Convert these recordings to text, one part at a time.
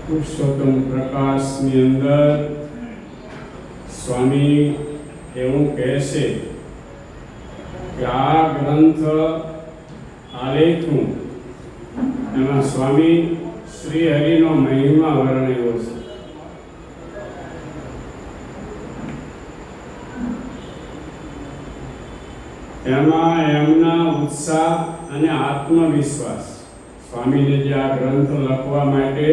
પુરુષોત્તમ પ્રકાશની અંદર સ્વામી એવું કહે છે કે આ ગ્રંથ આલેખું એમાં સ્વામી શ્રી હરિનો મહિમા વર્ણવ્યો છે. એમાં એમના ઉત્સાહ અને આત્મવિશ્વાસ, સ્વામીને જે આ ગ્રંથ લખવા માટે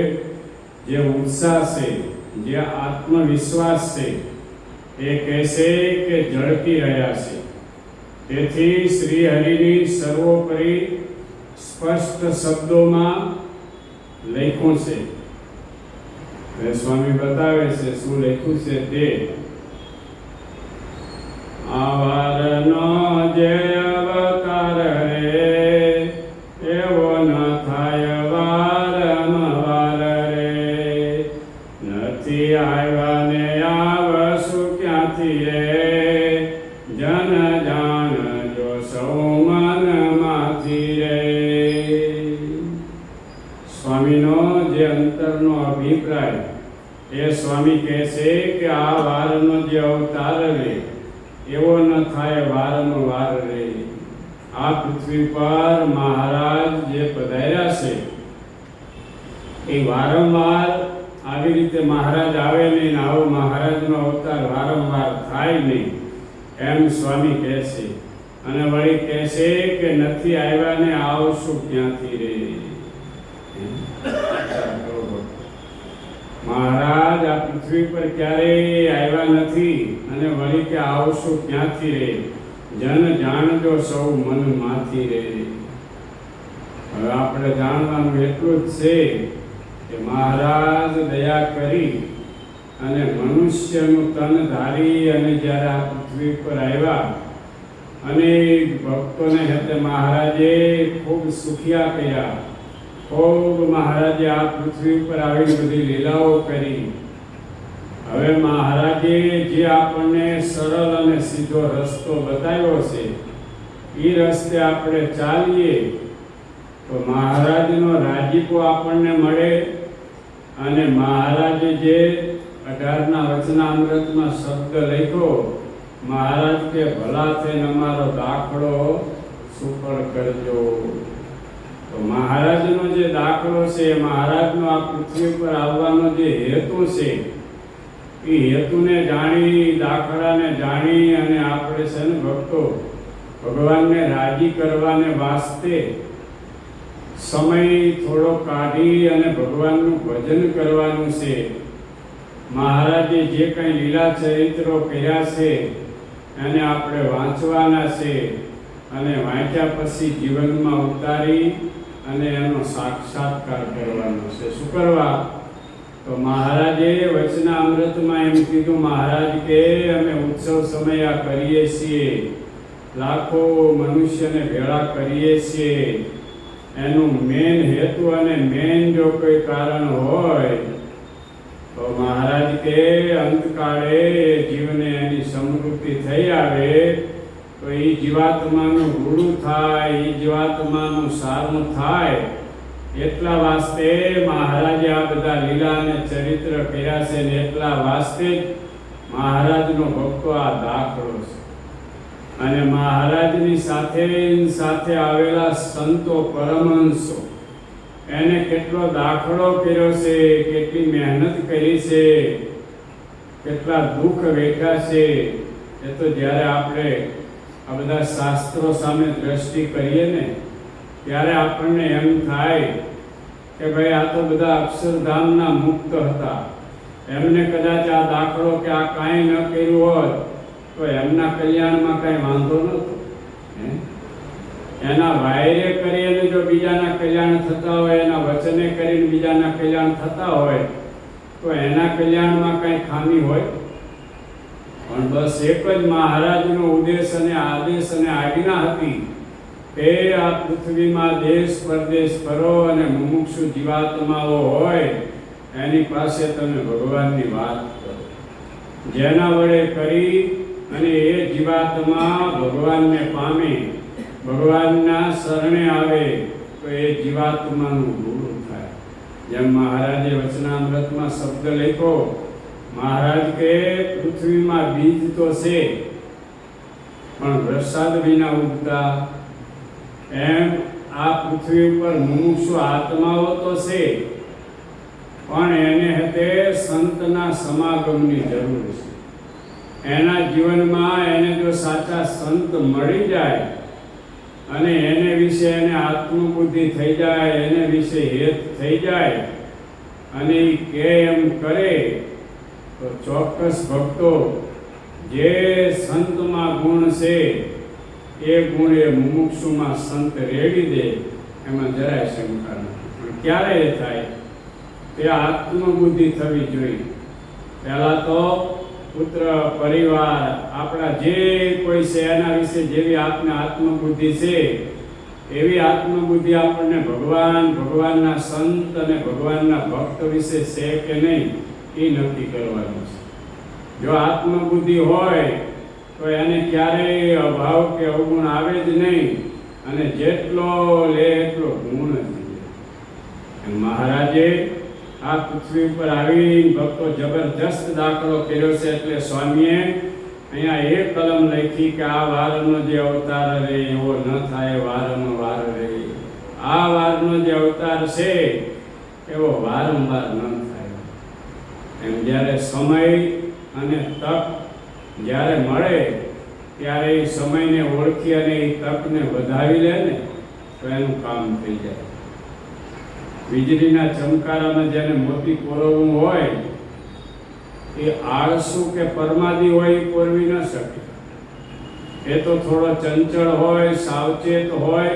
જે ઉત્સાહ છે, જે આત્મવિશ્વાસ છે, એ કહેશે કે ઝળકી રહ્યા છે. તેથી શ્રી હરિની સર્વોપરી સ્પષ્ટ શબ્દોમાં લખ્યું છે. સ્વામી બતાવે છે શું લખ્યું છે તે. આવારનો જે અવતાર રે એવો ન થાય વારંવાર રે. નથી આવ્યા ને આવશું ક્યાંથી રે. જન જાણજો સૌ મનમાંથી રે. સ્વામીનો જે અંતરનો અભિપ્રાય એ સ્વામી કહે છે કે આ વારનો જે અવતાર રે એવો ન થાય વારંવાર રે. આ પૃથ્વી પર મહારાજ જે પધાર્યા છે એ વારંવાર આવી રીતે મહારાજ આવે નહીં, આવો મહારાજનો અવતાર વારંવાર થાય નહીં એમ સ્વામી કહે છે. અને વળી કહે છે કે નથી આવ્યા ને આવશું ક્યાંથી રે. મહારાજ આ પૃથ્વી પર ક્યારેય આવ્યા નથી અને વળી કે આવશું ક્યાંથી રે. જન જાણજો સૌ મનમાંથી રે. હવે આપણે જાણવાનું એટલું જ છે કે મહારાજ દયા કરી અને મનુષ્યનું તન ધારી અને જ્યારે આ પૃથ્વી પર આવ્યા અને ભક્તોને હેતે મહારાજે ખૂબ સુખિયા કર્યા. ખૂબ મહારાજે આ પૃથ્વી પર આવી બધી લીલાઓ કરી. હવે મહારાજે જે આપણને સરળ અને સીધો રસ્તો બતાવ્યો છે એ રસ્તે આપણે ચાલીએ તો મહારાજનો રાજીપો આપણને મળે. અને મહારાજે જે 18ના વચનામૃતમાં શબ્દ લખ્યો, મહારાજ કે ભલા થઈને અમારો દાખલો સુફળ કરજો. તો મહારાજનો જે દાખલો છે, મહારાજનો આ પૃથ્વી પર આવવાનો જે હેતુ છે એ હેતુને જાણી, દાખલાને જાણી અને આપણે છે ને ભક્તો ભગવાનને રાજી કરવાને વાસ્તે સમય થોડો કાઢી અને ભગવાનનું ભજન કરવાનું છે. મહારાજે જે કંઈ લીલા ચરિત્રો કર્યા છે એને આપણે વાંચવાના છે અને વાંચ્યા પછી જીવનમાં ઉતારી અને એનો સાક્ષાત્કાર કરવાનો છે. શું કરવા? તો મહારાજે વચનામૃતમાં એમ કીધું, મહારાજ કે અમે ઉત્સવ સમય આ કરીએ છીએ, લાખો મનુષ્યને ભેળા કરીએ છીએ, એનું મેન હેતુ અને મેન જો કોઈ કારણ હોય તો મહારાજ કે અંતકાળે જીવને એની સમૃદ્ધિ થઈ આવે તો એ જીવાત્માનું રૂડું થાય, એ જીવાત્માનું સારું થાય. એટલા વાસ્તે મહારાજે આ બધા લીલા અને ચરિત્ર કર્યા છે ને એટલા વાસ્તે જ મહારાજનો ભક્તો આ દાખલો છે. અને મહારાજની સાથે આવેલા સંતો પરમહંસો એને કેટલો દાખલો કર્યો છે, કેટલી મહેનત કરી છે, કેટલા દુઃખ વેઠ્યા છે. એ તો જ્યારે આપણે આ બધા શાસ્ત્રો સામે દ્રષ્ટિ કરીએ ને ત્યારે આપણને એમ થાય કે ભાઈ આ તો બધા અક્ષરધામના મુક્ત હતા, એમને કદાચ આ દાખલો કે આ કાંઈ ન કર્યું હોત તો એમના કલ્યાણમાં કાંઈ વાંધો નહોતો. એના વાયરે કરીને જો બીજાના કલ્યાણ થતા હોય, એના વચને કરીને બીજાના કલ્યાણ થતા હોય તો એના કલ્યાણમાં કાંઈ ખામી હોય? પણ બસ એક જ મહારાજનો ઉદ્દેશ અને આદેશ અને આજ્ઞા હતી કે આ પૃથ્વીમાં દેશ પરદેશ ફરો અને મુમુક્ષુ જીવાત્માઓ હોય એની પાસે તમે ભગવાનની વાત કરો. જેના વડે કરી અને એ જીવાત્મા ભગવાનને પામે, ભગવાનના શરણે આવે તો એ જીવાત્માનું ગુરુ થાય. જેમ મહારાજે વચનામૃતમાં શબ્દ લખ્યો, મહારાજ કે પૃથ્વીમાં બીજ તો છે પણ વરસાદ વિના ઉગતા, એમ આ પૃથ્વી ઉપર મુમુક્ષુ આત્માઓ તો છે પણ એને હતે સંતના સમાગમની જરૂર છે. એના જીવનમાં એને જો સાચા સંત મળી જાય અને એને વિશે એને આત્મબુદ્ધિ થઈ જાય, એને વિશે હેત થઈ જાય અને એ કે એમ કરે તો ચોક્કસ ભક્તો જે સંતમાં ગુણ છે એ ગુણ એ મુમુક્ષુમાં સંત રેડી દે, એમાં જરાય શંકા નથી. પણ ક્યારે એ થાય? તે આત્મબુદ્ધિ થવી જોઈએ. પહેલાં તો પુત્ર, પરિવાર, આપણા જે કોઈ છે એના વિશે જેવી આપને આત્મબુદ્ધિ છે એવી આત્મબુદ્ધિ આપણને ભગવાનના સંત અને ભગવાનના ભક્ત વિશે છે કે નહીં એ નક્કી કરવાનું છે. જો આત્મબુદ્ધિ હોય તો એને ક્યારેય અભાવ કે અવગુણ આવે જ નહીં અને જેટલો લે એટલો ગુણ જ લે. મહારાજે આ પૃથ્વી ઉપર આવી ભક્તો જબરજસ્ત દાખલો કર્યો છે. એટલે સ્વામીએ અહીંયા એક કલમ લખી કે આ વારનો જે અવતાર રહે એવો ન થાય, વારનો વાર રહે. આ વારનો જે અવતાર છે એવો વારંવાર ન થાય. એમ જ્યારે સમય અને તક જ્યારે મળે ત્યારે એ સમયને ઓળખી અને એ તકને વધાવી લે ને તો એનું કામ થઈ જાય. વીજળીના ચમકારામાં જેને મોતી પોરવવું હોય એ આળસુ કે પરમાદી હોય એ પોરવી ન શકે. એ તો થોડો ચંચળ હોય, સાવચેત હોય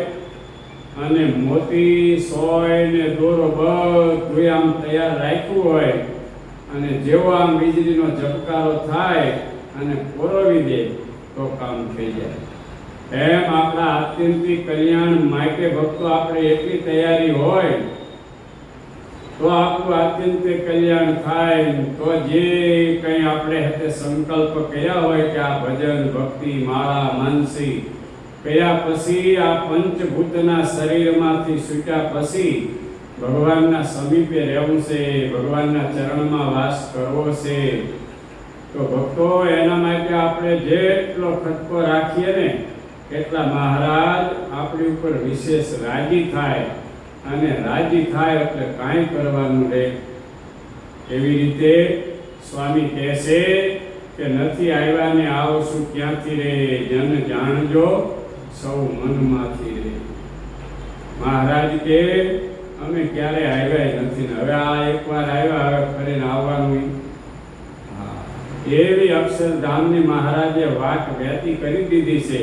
અને મોતી, સોય ને દોરો બધું આમ તૈયાર રાખ્યું હોય અને જેવો આમ વીજળીનો ઝબકારો થાય અને પોરવી દે તો કામ થઈ જાય. એમ આપણા આત્યંતિક કલ્યાણ માટે ભક્તો આપણે એટલી તૈયારી હોય તો આપણું આત્યંતિક કલ્યાણ થાય. તો જે કંઈ આપણે હતે સંકલ્પ કર્યા હોય કે આ ભજન, ભક્તિ, માળા, માનસી કર્યા પછી આ પંચભૂતના શરીરમાંથી છૂટ્યા પછી ભગવાનના સમીપે રહેવું છે, ભગવાનના ચરણમાં વાસ કરવો છે. તો ભક્તો એના માટે આપણે જેટલો ખટકો રાખીએ ને એટલા મહારાજ આપણી ઉપર વિશેષ રાજી થાય અને રાજી થાય એટલે કાંઈ કરવાનું રહે. એવી રીતે સ્વામી કહે છે કે નથી આવ્યા ને આવશું ક્યાંથી રે, જન જાણજો સૌ મનમાંથી રે. મહારાજ કે અમે ક્યારે આવ્યા નથી ને હવે આ એકવાર આવ્યા, હવે ફરીને આવવાનું. એવી અક્ષરધામની મહારાજે વાટ વહેતી કરી દીધી છે.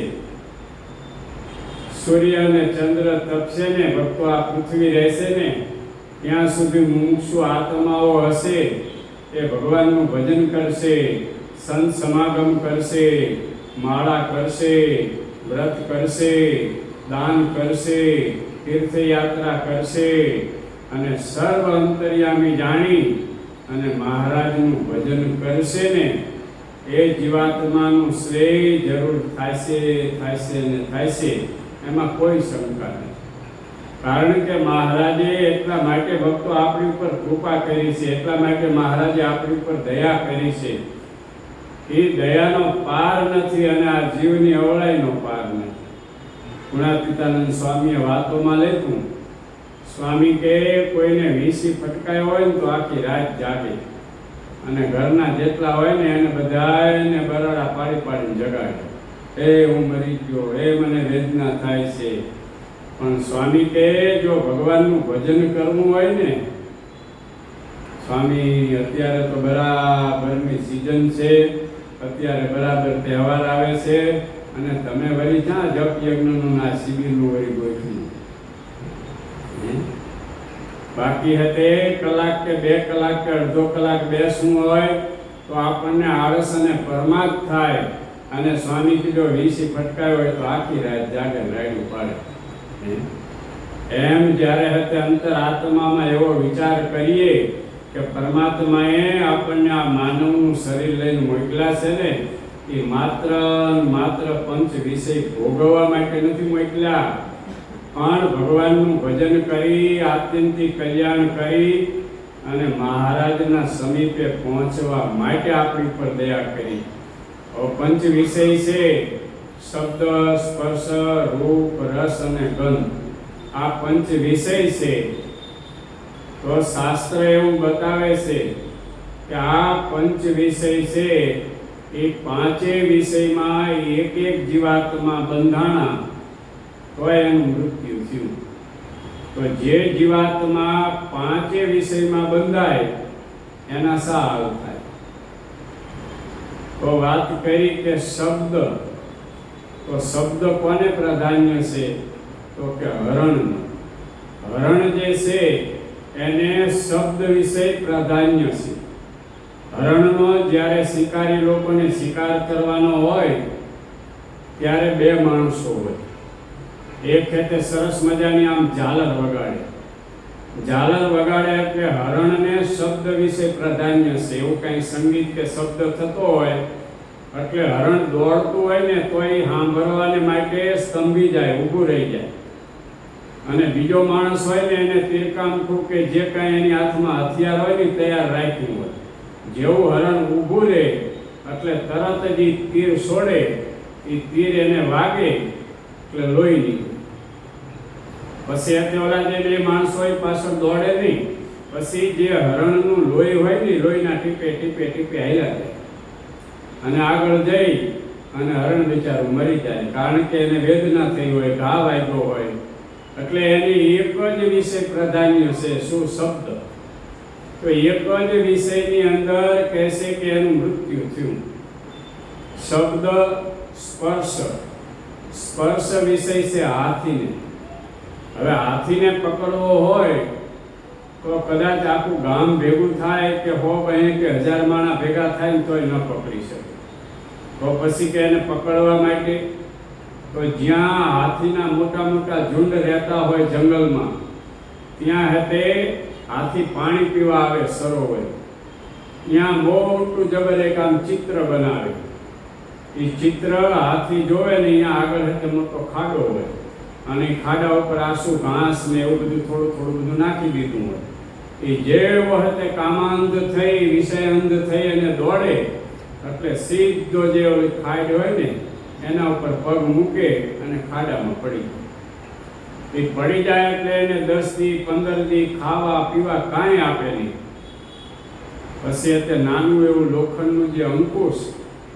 સૂર્ય અને ચંદ્ર તપશે ને ભક્તો, આ પૃથ્વી રહેશે ને ત્યાં સુધી મુમુક્ષુ આત્માઓ હશે એ ભગવાનનું ભજન કરશે, સંત સમાગમ કરશે, માળા કરશે, વ્રત કરશે, દાન કરશે, તીર્થયાત્રા કરશે અને સર્વ અંતર્યામી જાણી અને મહારાજનું ભજન કરશે ને એ જીવાત્માનું શ્રેય જરૂર થશે ને થશે, એમાં કોઈ શંકા નથી. કારણ કે મહારાજે એટલા માટે ભક્તો આપણી ઉપર કૃપા કરી છે, એટલા માટે મહારાજે આપણી ઉપર દયા કરી છે. એ દયાનો પાર નથી અને આ જીવની અવળાઈનો પાર નથી. ગુણાતીતાનંદ સ્વામીએ વાતોમાં લખ્યું, સ્વામી કે કોઈને વીસી ફટકાયો હોય ને તો આખી રાત જાગે અને ઘરના જેટલા હોય ને એને બધાને બરાડા પાડી પાડીને જગાડે, એ હું મરી ગયો, એ મને વેદના થાય છે. પણ સ્વામી કે જો ભગવાનનું ભજન કરવું હોય ને, સ્વામી અત્યારે તો બરાબરની સિઝન છે, અત્યારે બરાબર તહેવાર આવે છે અને તમે વળી ક્યાં જપ યજ્ઞનું ના શિબિરનું વળી ગોઠવ્યું. બાકી હતે કલાક કે 2 કલાક કે અડધો કલાક બેસવું હોય તો આપણને આળસ અને પરમાદ થાય અને સ્વામી કીધો વીસી ફટકાયો હોય તો આખી રાત જાગે રાયડું પાડે. એમ જ્યારે હતે અંતર આત્મામાં એવો વિચાર કરીએ કે પરમાત્માએ આપણને આ માનવનું શરીર લઈને મોકલ્યા છે ને એ માત્ર પંચ વિષય ભોગવવા માટે નથી મોકલ્યા, પણ ભગવાનનું ભજન કરી આત્યંતિક કલ્યાણ કરી અને મહારાજના સમીપે પહોંચવા માટે આપણી પર દયા કરી. પંચ વિષય છે શબ્દ, સ્પર્શ, રૂપ, રસ અને ગંધ. આ પંચ વિષય છે. તો શાસ્ત્ર એવું બતાવે છે કે આ પંચ વિષય છે એ પાંચેય વિષયમાં એક જીવાત્મા બંધાણા તો એનું મૃત્યુ થયું. તો જે જીવાત્મા પાંચેય વિષયમાં બંધાય એના શા હાલ થાય? તો વાત કરી કે શબ્દ, તો શબ્દ કોને પ્રાધાન્ય છે? તો કે હરણ. હરણ જે છે એને શબ્દ વિષય પ્રાધાન્ય છે. હરણનો જ્યારે શિકારી લોકોને શિકાર કરવાનો હોય ત્યારે 2 માણસો હોય. એક ખેતે સરસ મજાની આમ ઝાલર વગાડે. ઝાલર વગાડે એટલે હરણને શબ્દ વિશે પ્રાધાન્ય છે. એવું કઈ સંગીત કે શબ્દ થતો હોય એટલે હરણ દોડતું હોય ને તો એ સાંભળવાને માટે સ્તંભી જાય, ઊભું રહી જાય. અને બીજો માણસ હોય ને એને તીરકામઠું કે જે કાંઈ એની હાથમાં હથિયાર હોય ને તૈયાર રાખ્યું હોય. જેવું હરણ ઊભું રહે એટલે તરત જ તીર છોડે, એ તીર એને વાગે એટલે લોહી નીકળે. પછી એટલે ઓલા જે 2 માણસો હોય પાછળ દોડે નહીં. પછી જે હરણનું લોહી હોય ને લોહીના ટીપે ટીપે ટીપે હાલ્યા જાય અને આગળ જઈ અને હરણ બિચારું મરી જાય. કારણ કે એને વેદના થઈ હોય, ઘા વાગ્યો હોય એટલે એની એક જ વિષય પ્રાધાન્ય છે. શું? શબ્દ. તો એક જ વિષયની અંદર કહેશે કે એનું મૃત્યુ થયું. શબ્દ, સ્પર્શ. સ્પર્શ વિષય છે હાથીને. હવે હાથીને પકડવો હોય તો કદાચ આખું ગામ ભેગું થાય કે 100 કે 1000 માણસ ભેગા થાય ને તોય ન પકડી શકે. તો પછી કે એને પકડવા માટે તો જ્યાં હાથીના મોટા મોટા ઝુંડ રહેતા હોય જંગલમાં, ત્યાં હતે હાથી પાણી પીવા આવે સરોવર. ત્યાં મોટું જબર એક આમ ચિત્ર બનાવે. એ ચિત્ર હાથી જોવે ને અહીંયા આગળ હતે મોટો ખાડો હોય અને ખાડા ઉપર આસુ ઘાસ ને એવું બધું થોડું બધું નાખી દીધું હોય. એ જેવો હતે કામાંધ થઈ, વિષયાંધ થઈ અને દોડે એટલે સીધો જે ખાડ હોય ને એના ઉપર પગ મૂકે અને ખાડામાં પડી જાય. એ પડી જાય એટલે એને 10 દી 15 દી ખાવા પીવા કાંઈ આપે નહીં. પછી અત્યારે નાનું એવું લોખંડનું જે અંકુશ,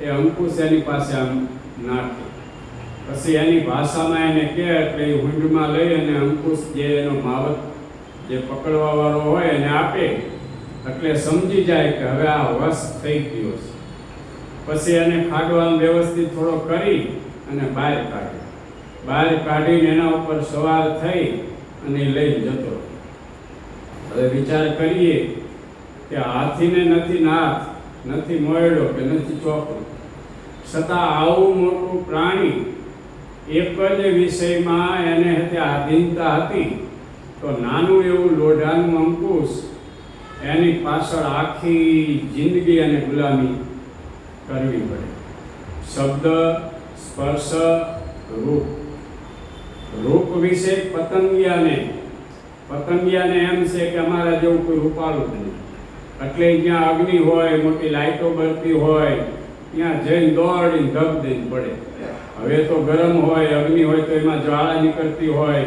એ અંકુશ એની પાસે આમ નાખે. પછી એની ભાષામાં એને કહે એટલે એ હુંડમાં લઈ અને અંકુશ જે એનો માવત જે પકડવા વાળો હોય એને આપે એટલે સમજી જાય કે હવે આ વશ થઈ ગયો છે. પછી એને ખાડો આમ વ્યવસ્થિત થોડો કરી અને બહાર કાઢે. બહાર કાઢીને એના ઉપર સવાર થઈ અને લઈ જતો. હવે વિચાર કરીએ કે હાથીને નથી નાથ, નથી મોયડો કે નથી ચોકડો, છતાં આવું મોટું પ્રાણી એક જ વિષયમાં એને હતે આધીનતા હતી, તો નાનું એવું લોઢાનું અંકુશ એની પાછળ આખી જિંદગી અને ગુલામી કરવી પડે. શબ્દ, સ્પર્શ, રૂપ. રૂપ વિશે પતંગિયાને એમ છે કે અમારા જેવું કોઈ રૂપાળું જ નહીં, એટલે જ્યાં અગ્નિ હોય, મોટી લાઈટો બળતી હોય, ત્યાં જઈને દોડીને ધબ દઈને પડે. હવે તો ગરમ હોય, અગ્નિ હોય તો એમાં જ્વાળા નીકળતી હોય,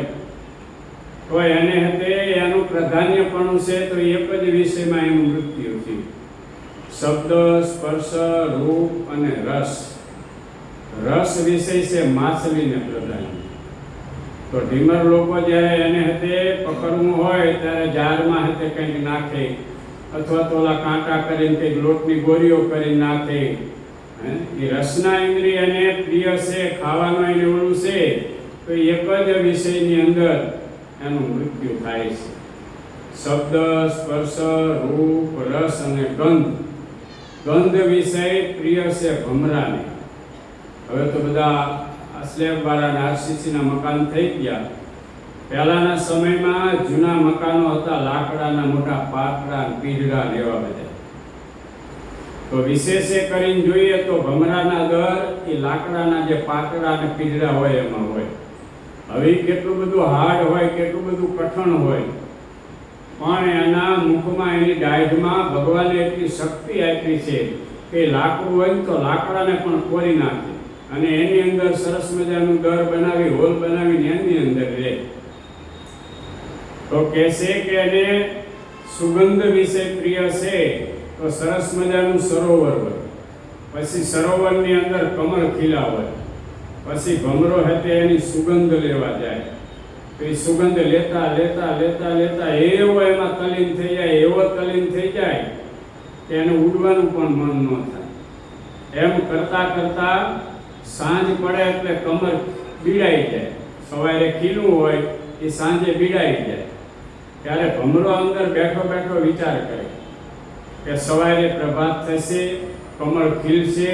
તો એને હતે એનું પ્રાધાન્યપણું છે, તો એક જ વિષયમાં એનું મૃત્યુ થયું. શબ્દ, સ્પર્શ, રૂપ અને રસ. રસ વિષય છે માછલીને પ્રાધાન્ય. તો ઢીમર લોકો જ્યારે એને હતે પકડવું હોય ત્યારે જારમાં હતે કંઈક નાખે, અથવા તો ઓલા કાંટા કરીને કંઈક લોટની ગોળીઓ કરી નાખે. એ રસના ઇન્દ્રિય એને પ્રિય છે, ખાવાનું એને ઓલું છે, તો એક જ વિષયની અંદર એનું મૃત્યુ થાય છે. શબ્દ, સ્પર્શ, રૂપ, રસ અને ગંધ. ગંધ વિષય પ્રિય છે ભમરાને. હવે તો બધા સ્લેબવાળા આરસીસીના મકાન થઈ ગયા. પહેલાના સમયમાં જૂના મકાનો હતા, લાકડાના મોટા પાટડા, પીઢડા એવા બધા. તો વિશેષે કરીને જોઈએ તો ભમરાના દર એ લાકડાના જે પાટડા અને પીઢડા હોય એમાં હોય. હવે કેટલું બધું હાર્ડ હોય, કેટલું બધું કઠણ હોય, પણ એના મુખમાં, એની દાઢમાં ભગવાને એટલી શક્તિ આપી છે કે લાકડું હોય તો લાકડાને પણ કોરી નાખે અને એની અંદર સરસ મજાનું દર બનાવી, હોલ બનાવીને એની અંદર રહે. તો કહેશે કે એને સુગંધ વિશે પ્રિય છે, તો સરસ મજાનું સરોવર હોય, પછી સરોવરની અંદર કમળ ખીલા હોય, પછી ભમરો હતે એની સુગંધ લેવા જાય, તો એ સુગંધ લેતા લેતા લેતા લેતા એવો એમાં તલીન થઈ જાય, એવો તલીન થઈ જાય કે એને ઉડવાનું પણ મન ન થાય. એમ કરતા કરતા સાંજ પડે એટલે કમર બીડાઈ જાય. સવારે ખીલું હોય એ સાંજે બીડાઈ જાય. ત્યારે ભમરો અંદર બેઠો બેઠો વિચાર કરે કે સવારે પ્રભાત થશે, કમળ ખીલશે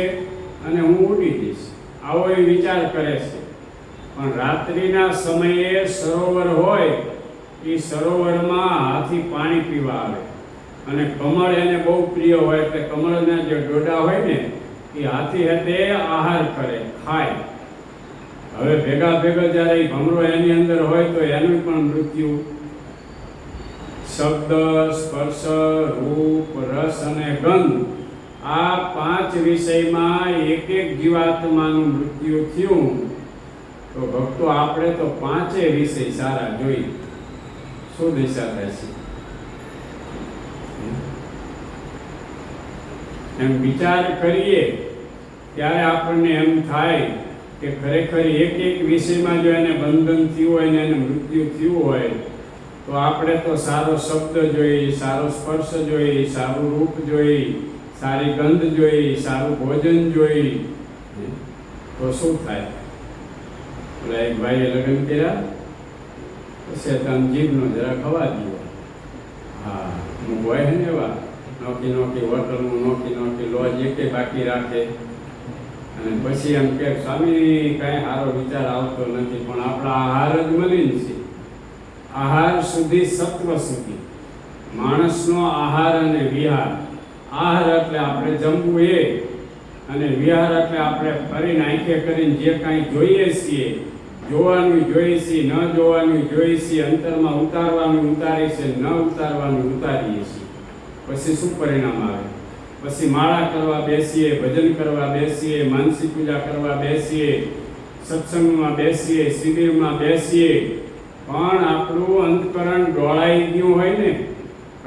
અને હું ઉડી જઈશ. આવો એ વિચાર કરે છે. પણ રાત્રિના સમયે સરોવર હોય, એ સરોવરમાં હાથી પાણી પીવા આવે અને કમળ એને બહુ પ્રિય હોય, એટલે કમળના જે ડોડા હોય ને એ હાથી હતે આહાર કરે, ખાય. હવે ભેગા જ્યારે એ ભમરો એની અંદર હોય તો એનું પણ મૃત્યુ. શબ્દ, સ્પર્શ, રૂપ, રસ અને ગંધ, આ પાંચ વિષયમાં એક એક જીવાત્માનું મૃત્યુ થયું. તો ભક્તો આપણે તો પાંચે વિષય સારા જોઈ શું દિશા થાય છે? એમ વિચાર કરીએ ત્યારે આપણને એમ થાય કે ખરેખર એક એક વિષયમાં જો એને બંધન થયું હોય ને એને મૃત્યુ થયું હોય, તો આપણે તો સારો શબ્દ જોઈ, સારો સ્પર્શ જોઈ, સારું રૂપ જોઈ, સારી ગંધ જોઈ, સારું ભોજન જોઈ, તો શું થાય? એટલે એક ભાઈએ લગ્ન કર્યા, પછી તમે જીભનો જરા ખવા દીધો. હા, હું હોય ને એવા નોકી નોકી હોટલનું નોકી નોકી લોજ એકે બાકી રાખે, અને પછી એમ કે સ્વામી કાંઈ સારો વિચાર આવતો નથી, પણ આપણા આહાર જ મલિન છે. આહાર સુધી સત્વ સુધી, માણસનો આહાર અને વિહાર. આહાર એટલે આપણે જમવું એ, અને વિહાર એટલે આપણે ફરીને આંખે કરીને જે કાંઈ જોઈએ છીએ, જોવાનું જોઈએ છીએ, ન જોવાનું જોઈએ છીએ, અંતરમાં ઉતારવાનું ઉતારીએ છીએ, ન ઉતારવાનું ઉતારીએ છીએ. પછી શું પરિણામ આવે? પછી માળા કરવા બેસીએ, ભજન કરવા બેસીએ, માનસી પૂજા કરવા બેસીએ, સત્સંગમાં બેસીએ, શિબિરમાં બેસીએ, પણ આપણું અંતકરણ ડોળાઈ ગયું હોય ને,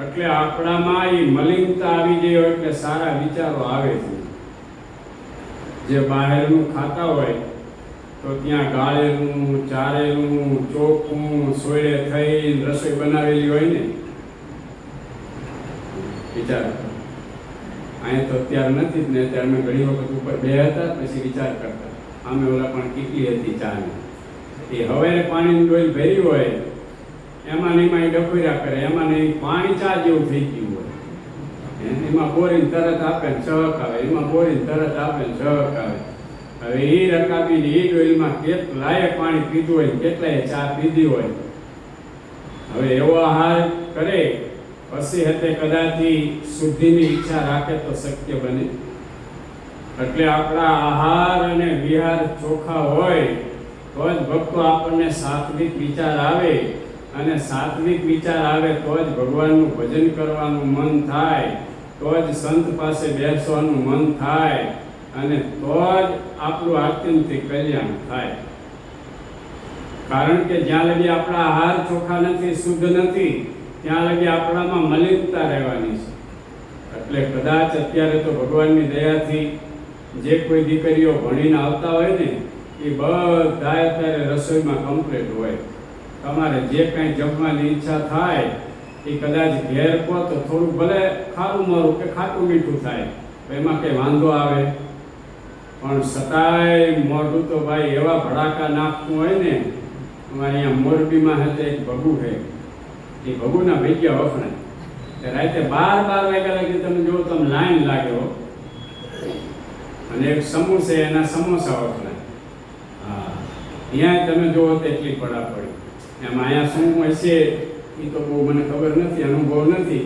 એટલે આપણામાં એ મલિનતા આવી ગઈ હોય, એટલે સારા વિચારો આવે છે. જે બહારનું ખાતા હોય તો ત્યાં ગાળેલું, ચારેલું, ચોખ્ખું, સોયડે થઈ રસોઈ બનાવેલી હોય ને, વિચાર. અહીંયા તો અત્યારે નથી જ ને, ત્યારે અમે ઘણી વખત ઉપર બે હતા, પછી વિચાર કરતા આમે ઓલા પણ કેટલી હતી ચાની. એ હવારે પાણીની ડોલ ભરી હોય એમાં ને એમાં ડફોર્યા કરે, એમાં ને પાણી ચા જેવું થઈ ગયું હોય, એમાં બોરીને તરત આપે ને ચહક આવે, એમાં બોરીને તરત આપે ને ચહક આવે. હવે એ રકાબીને એ ડોલમાં કેટલાય પાણી પીધું હોય, કેટલાય ચા પીધી હોય. હવે એવો આહાર કરે પછી હતે કદાચી શુદ્ધિની ઈચ્છા રાખે તો શક્ય બને. એટલે આપણા આહાર અને વિહાર ચોખ્ખા હોય તો જ ભક્તો આપણને સાત્વિક વિચાર આવે, અને સાત્વિક વિચાર આવે તો જ ભગવાનનું ભજન કરવાનું મન થાય, તો જ સંત પાસે બેસવાનું મન થાય, અને તો જ આપણું આત્યંતિક કલ્યાણ થાય. કારણ કે જ્યાં લગી આપણા આહાર ચોખ્ખા નથી, શુદ્ધ નથી, ત્યાં લગી આપણામાં મલિનતા રહેવાની છે. એટલે કદાચ અત્યારે તો ભગવાનની દયાથી જે કોઈ દીકરીઓ ભણીને આવતા હોય ને એ બધા અત્યારે રસોઈમાં કમ્પ્લીટ હોય. તમારે જે કાંઈ જમવાની ઈચ્છા થાય એ કદાચ ઘેર કહો તો થોડું ભલે ખારું મોરું કે ખાટું મીઠું થાય, એમાં કંઈ વાંધો આવે, પણ છતાંય મોઢું તો ભાઈ એવા ભડાકા નાખતું હોય ને. અમારે અહીંયા મોરબીમાં હતા એક ભગુ છે, એ ભગુના ભેગ્યા વખણાય રાતે 12 વાગ્યા લગી તમે જો તમે લાઈન લાગ્યો, અને એક સમોસે એના સમોસા વખણાય. હા, અહીંયા તમે જોવો તો એટલી પડાપડી. એમાં અહીંયા શું હશે એ તો બહુ મને ખબર નથી, અનુભવ નથી,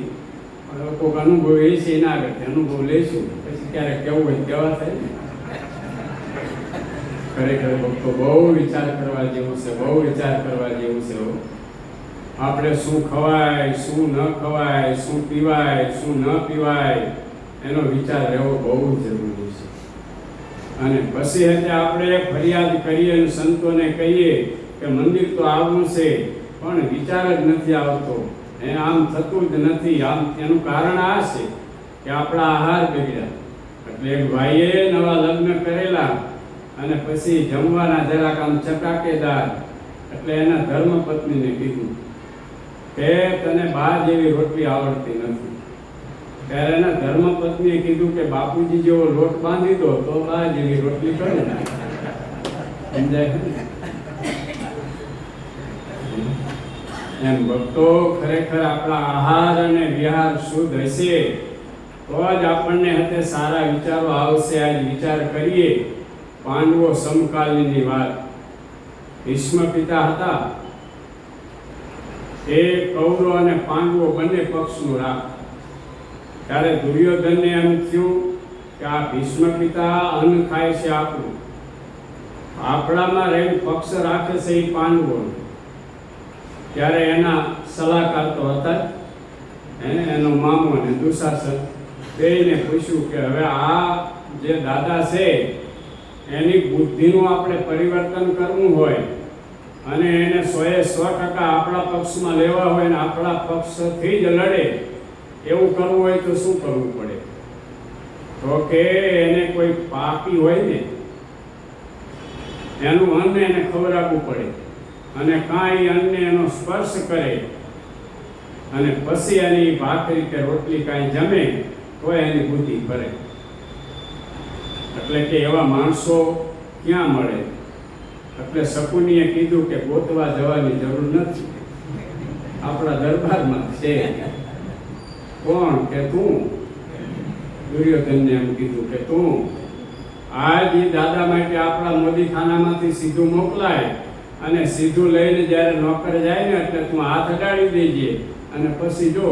પણ કોઈક અનુભવ એ છે એના આગળ અનુભવ લઈશું, પછી ક્યારેક કેવું હોય કેવા થાય ને. ખરેખર ભક્તો બહુ વિચાર કરવા જેવું છે, બહુ વિચાર કરવા જેવું છે. આપણે શું ખવાય, શું ન ખવાય, શું પીવાય, શું ન પીવાય, એનો વિચાર રહેવો બહુ જરૂરી છે. અને પછી એટલે આપણે ફરિયાદ કરીએ અને સંતોને કહીએ કે મંદિર તો આવવું છે પણ વિચાર જ નથી આવતો, આમ થતું જ નથી. આમ એનું કારણ આ છે કે આપણા આહાર બગડ્યા. એટલે એક ભાઈએ નવા લગ્ન કરેલા અને પછી જમવાના જરાક આમ ચટાકેદાર, એટલે એના ધર્મપત્નીને કીધું કે તને બા જેવી રોટલી આવડતી નથી. ત્યારે એના ધર્મપત્નીએ કીધું કે બાપુજી જેવો લોટ બાંધી દો તો બા જેવી રોટલી કરો. સમજાય એમ ભક્તો, ખરેખર આપણા આહાર અને વિહાર શુદ્ધ હશે તો જ આપણને હતે સારા વિચારો આવશે. આજ વિચાર કરીએ પાંડવો સમકાલીનની વાત. ભીષ્મ પિતા હતા, એ કૌરવ અને પાંડવો બંને પક્ષનું રાખ. ત્યારે દુર્યોધનને એમ થયું કે આ ભીષ્મ પિતા અન્ન ખાય છે આપણું, આપણામાં રહીને પક્ષ રાખે છે એ પાંડવો. ત્યારે એના સલાહકાર તો હતા એનો મામો અને દુશાસન, બેયને પૂછ્યું કે હવે આ જે દાદા છે એની બુદ્ધિનું આપણે પરિવર્તન કરવું હોય અને એને 100% આપણા પક્ષમાં લેવા હોય ને આપણા પક્ષથી જ લડે એવું કરવું હોય તો શું કરવું પડે? તો કે એને કોઈ પાપી હોય ને એનું અન્ન એને ખવડાવવું પડે, અને કાંઈ અન્ન એનો સ્પર્શ કરે અને પછી એની ભાખરી કે રોટલી કાંઈ જમે તો એની બુદ્ધિ કરે. એટલે કે એવા માણસો ક્યાં મળે? એટલે શકુનીએ કીધું કે ગોતવા જવાની જરૂર નથી, આપણા દરબારમાં છે. કોણ? કે તું. દુર્યોધનને એમ કીધું કે તું આજ એ દાદા માટે આપણા મોદીખાનામાંથી સીધું મોકલાય અને સીધું લઈને જ્યારે નોકર જાય ને એટલે તું હાથ અડાડી દેજે અને પછી જો.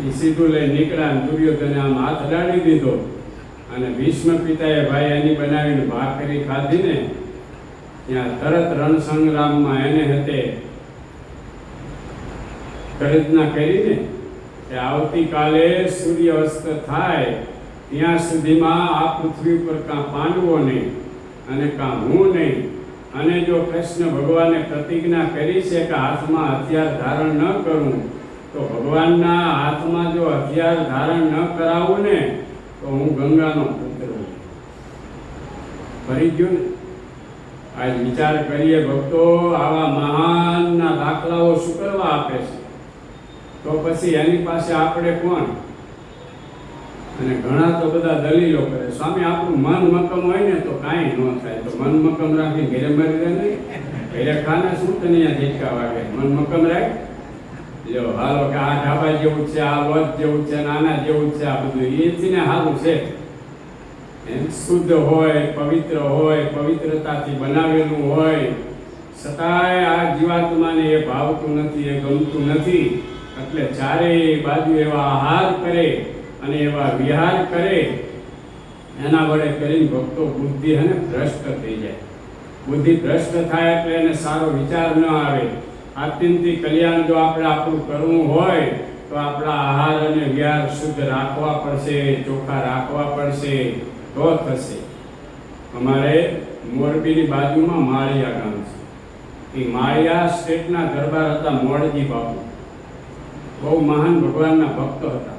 એ સીધું લઈ નીકળ્યા અને દુર્યોધને આમ હાથ અડાડી દીધો અને ભીષ્મ પિતાએ ભાઈ એની બનાવીને ભાખરી ખાધી ને ત્યાં તરત રણ સંગ્રામમાં એને હતે ગર્જના કરીને કે આવતીકાલે સૂર્ય અસ્ત થાય ત્યાં સુધીમાં આ પૃથ્વી પર કાં પાંડવો નહીં અને કાં હું નહીં. અને જો કૃષ્ણ ભગવાને પ્રતિજ્ઞા કરી છે કે હાથમાં હથિયાર ધારણ ન કરું, તો ભગવાનના હાથમાં જો હથિયાર ધારણ ન કરાવું ને તો હું ગંગાનો પુત્ર હું. ફરી ગયું ને? આજ વિચાર કરીએ ભક્તો, આવા મહાનના દાખલાઓ શું કરવા આપે છે? તો પછી એની પાસે આપણે કોણ? અને ઘણા તો બધા દલીલો કરે, સ્વામી આપણું મન મક્કમ હોય ને તો કાંઈ ન થાય, તો મન મક્કમ રાખી ઘેરે મરી રહે નહીં, ઘેરે ખાને શું તને અહીંયા ઝીટકા વાગે, મન મક્કમ રાખ લ્યો હાલો કે આ ઢાબા જેવું છે, આ લોજ જેવું છે, નાના જેવું છે, આ બધું એથી ને સારું છે. એમ શુદ્ધ હોય, પવિત્ર હોય, પવિત્રતાથી બનાવેલું હોય, છતાંય આ જીવાત્માને એ ભાવતું નથી, એ ગમતું નથી. એટલે ચારેય બાજુ એવા આહાર કરે અને એવા વિહાર કરે, એના વડે કરીને ભક્તો બુદ્ધિ હે ને ભ્રષ્ટ થઈ જાય. બુદ્ધિ ભ્રષ્ટ થાય એટલે એને સારો વિચાર ન આવે. આત્યંતિક કલ્યાણ જો આપણે આપણું કરવું હોય તો આપણા આહાર અને વિહાર શુદ્ધ રાખવા પડશે, ચોખ્ખા રાખવા પડશે, તો થશે. અમારે મોરબીની બાજુમાં માળિયા ગામ છે. એ માળિયા સ્ટેટના દરબાર હતા મોડજી બાપુ, બહુ મહાન ભગવાનના ભક્ત હતા.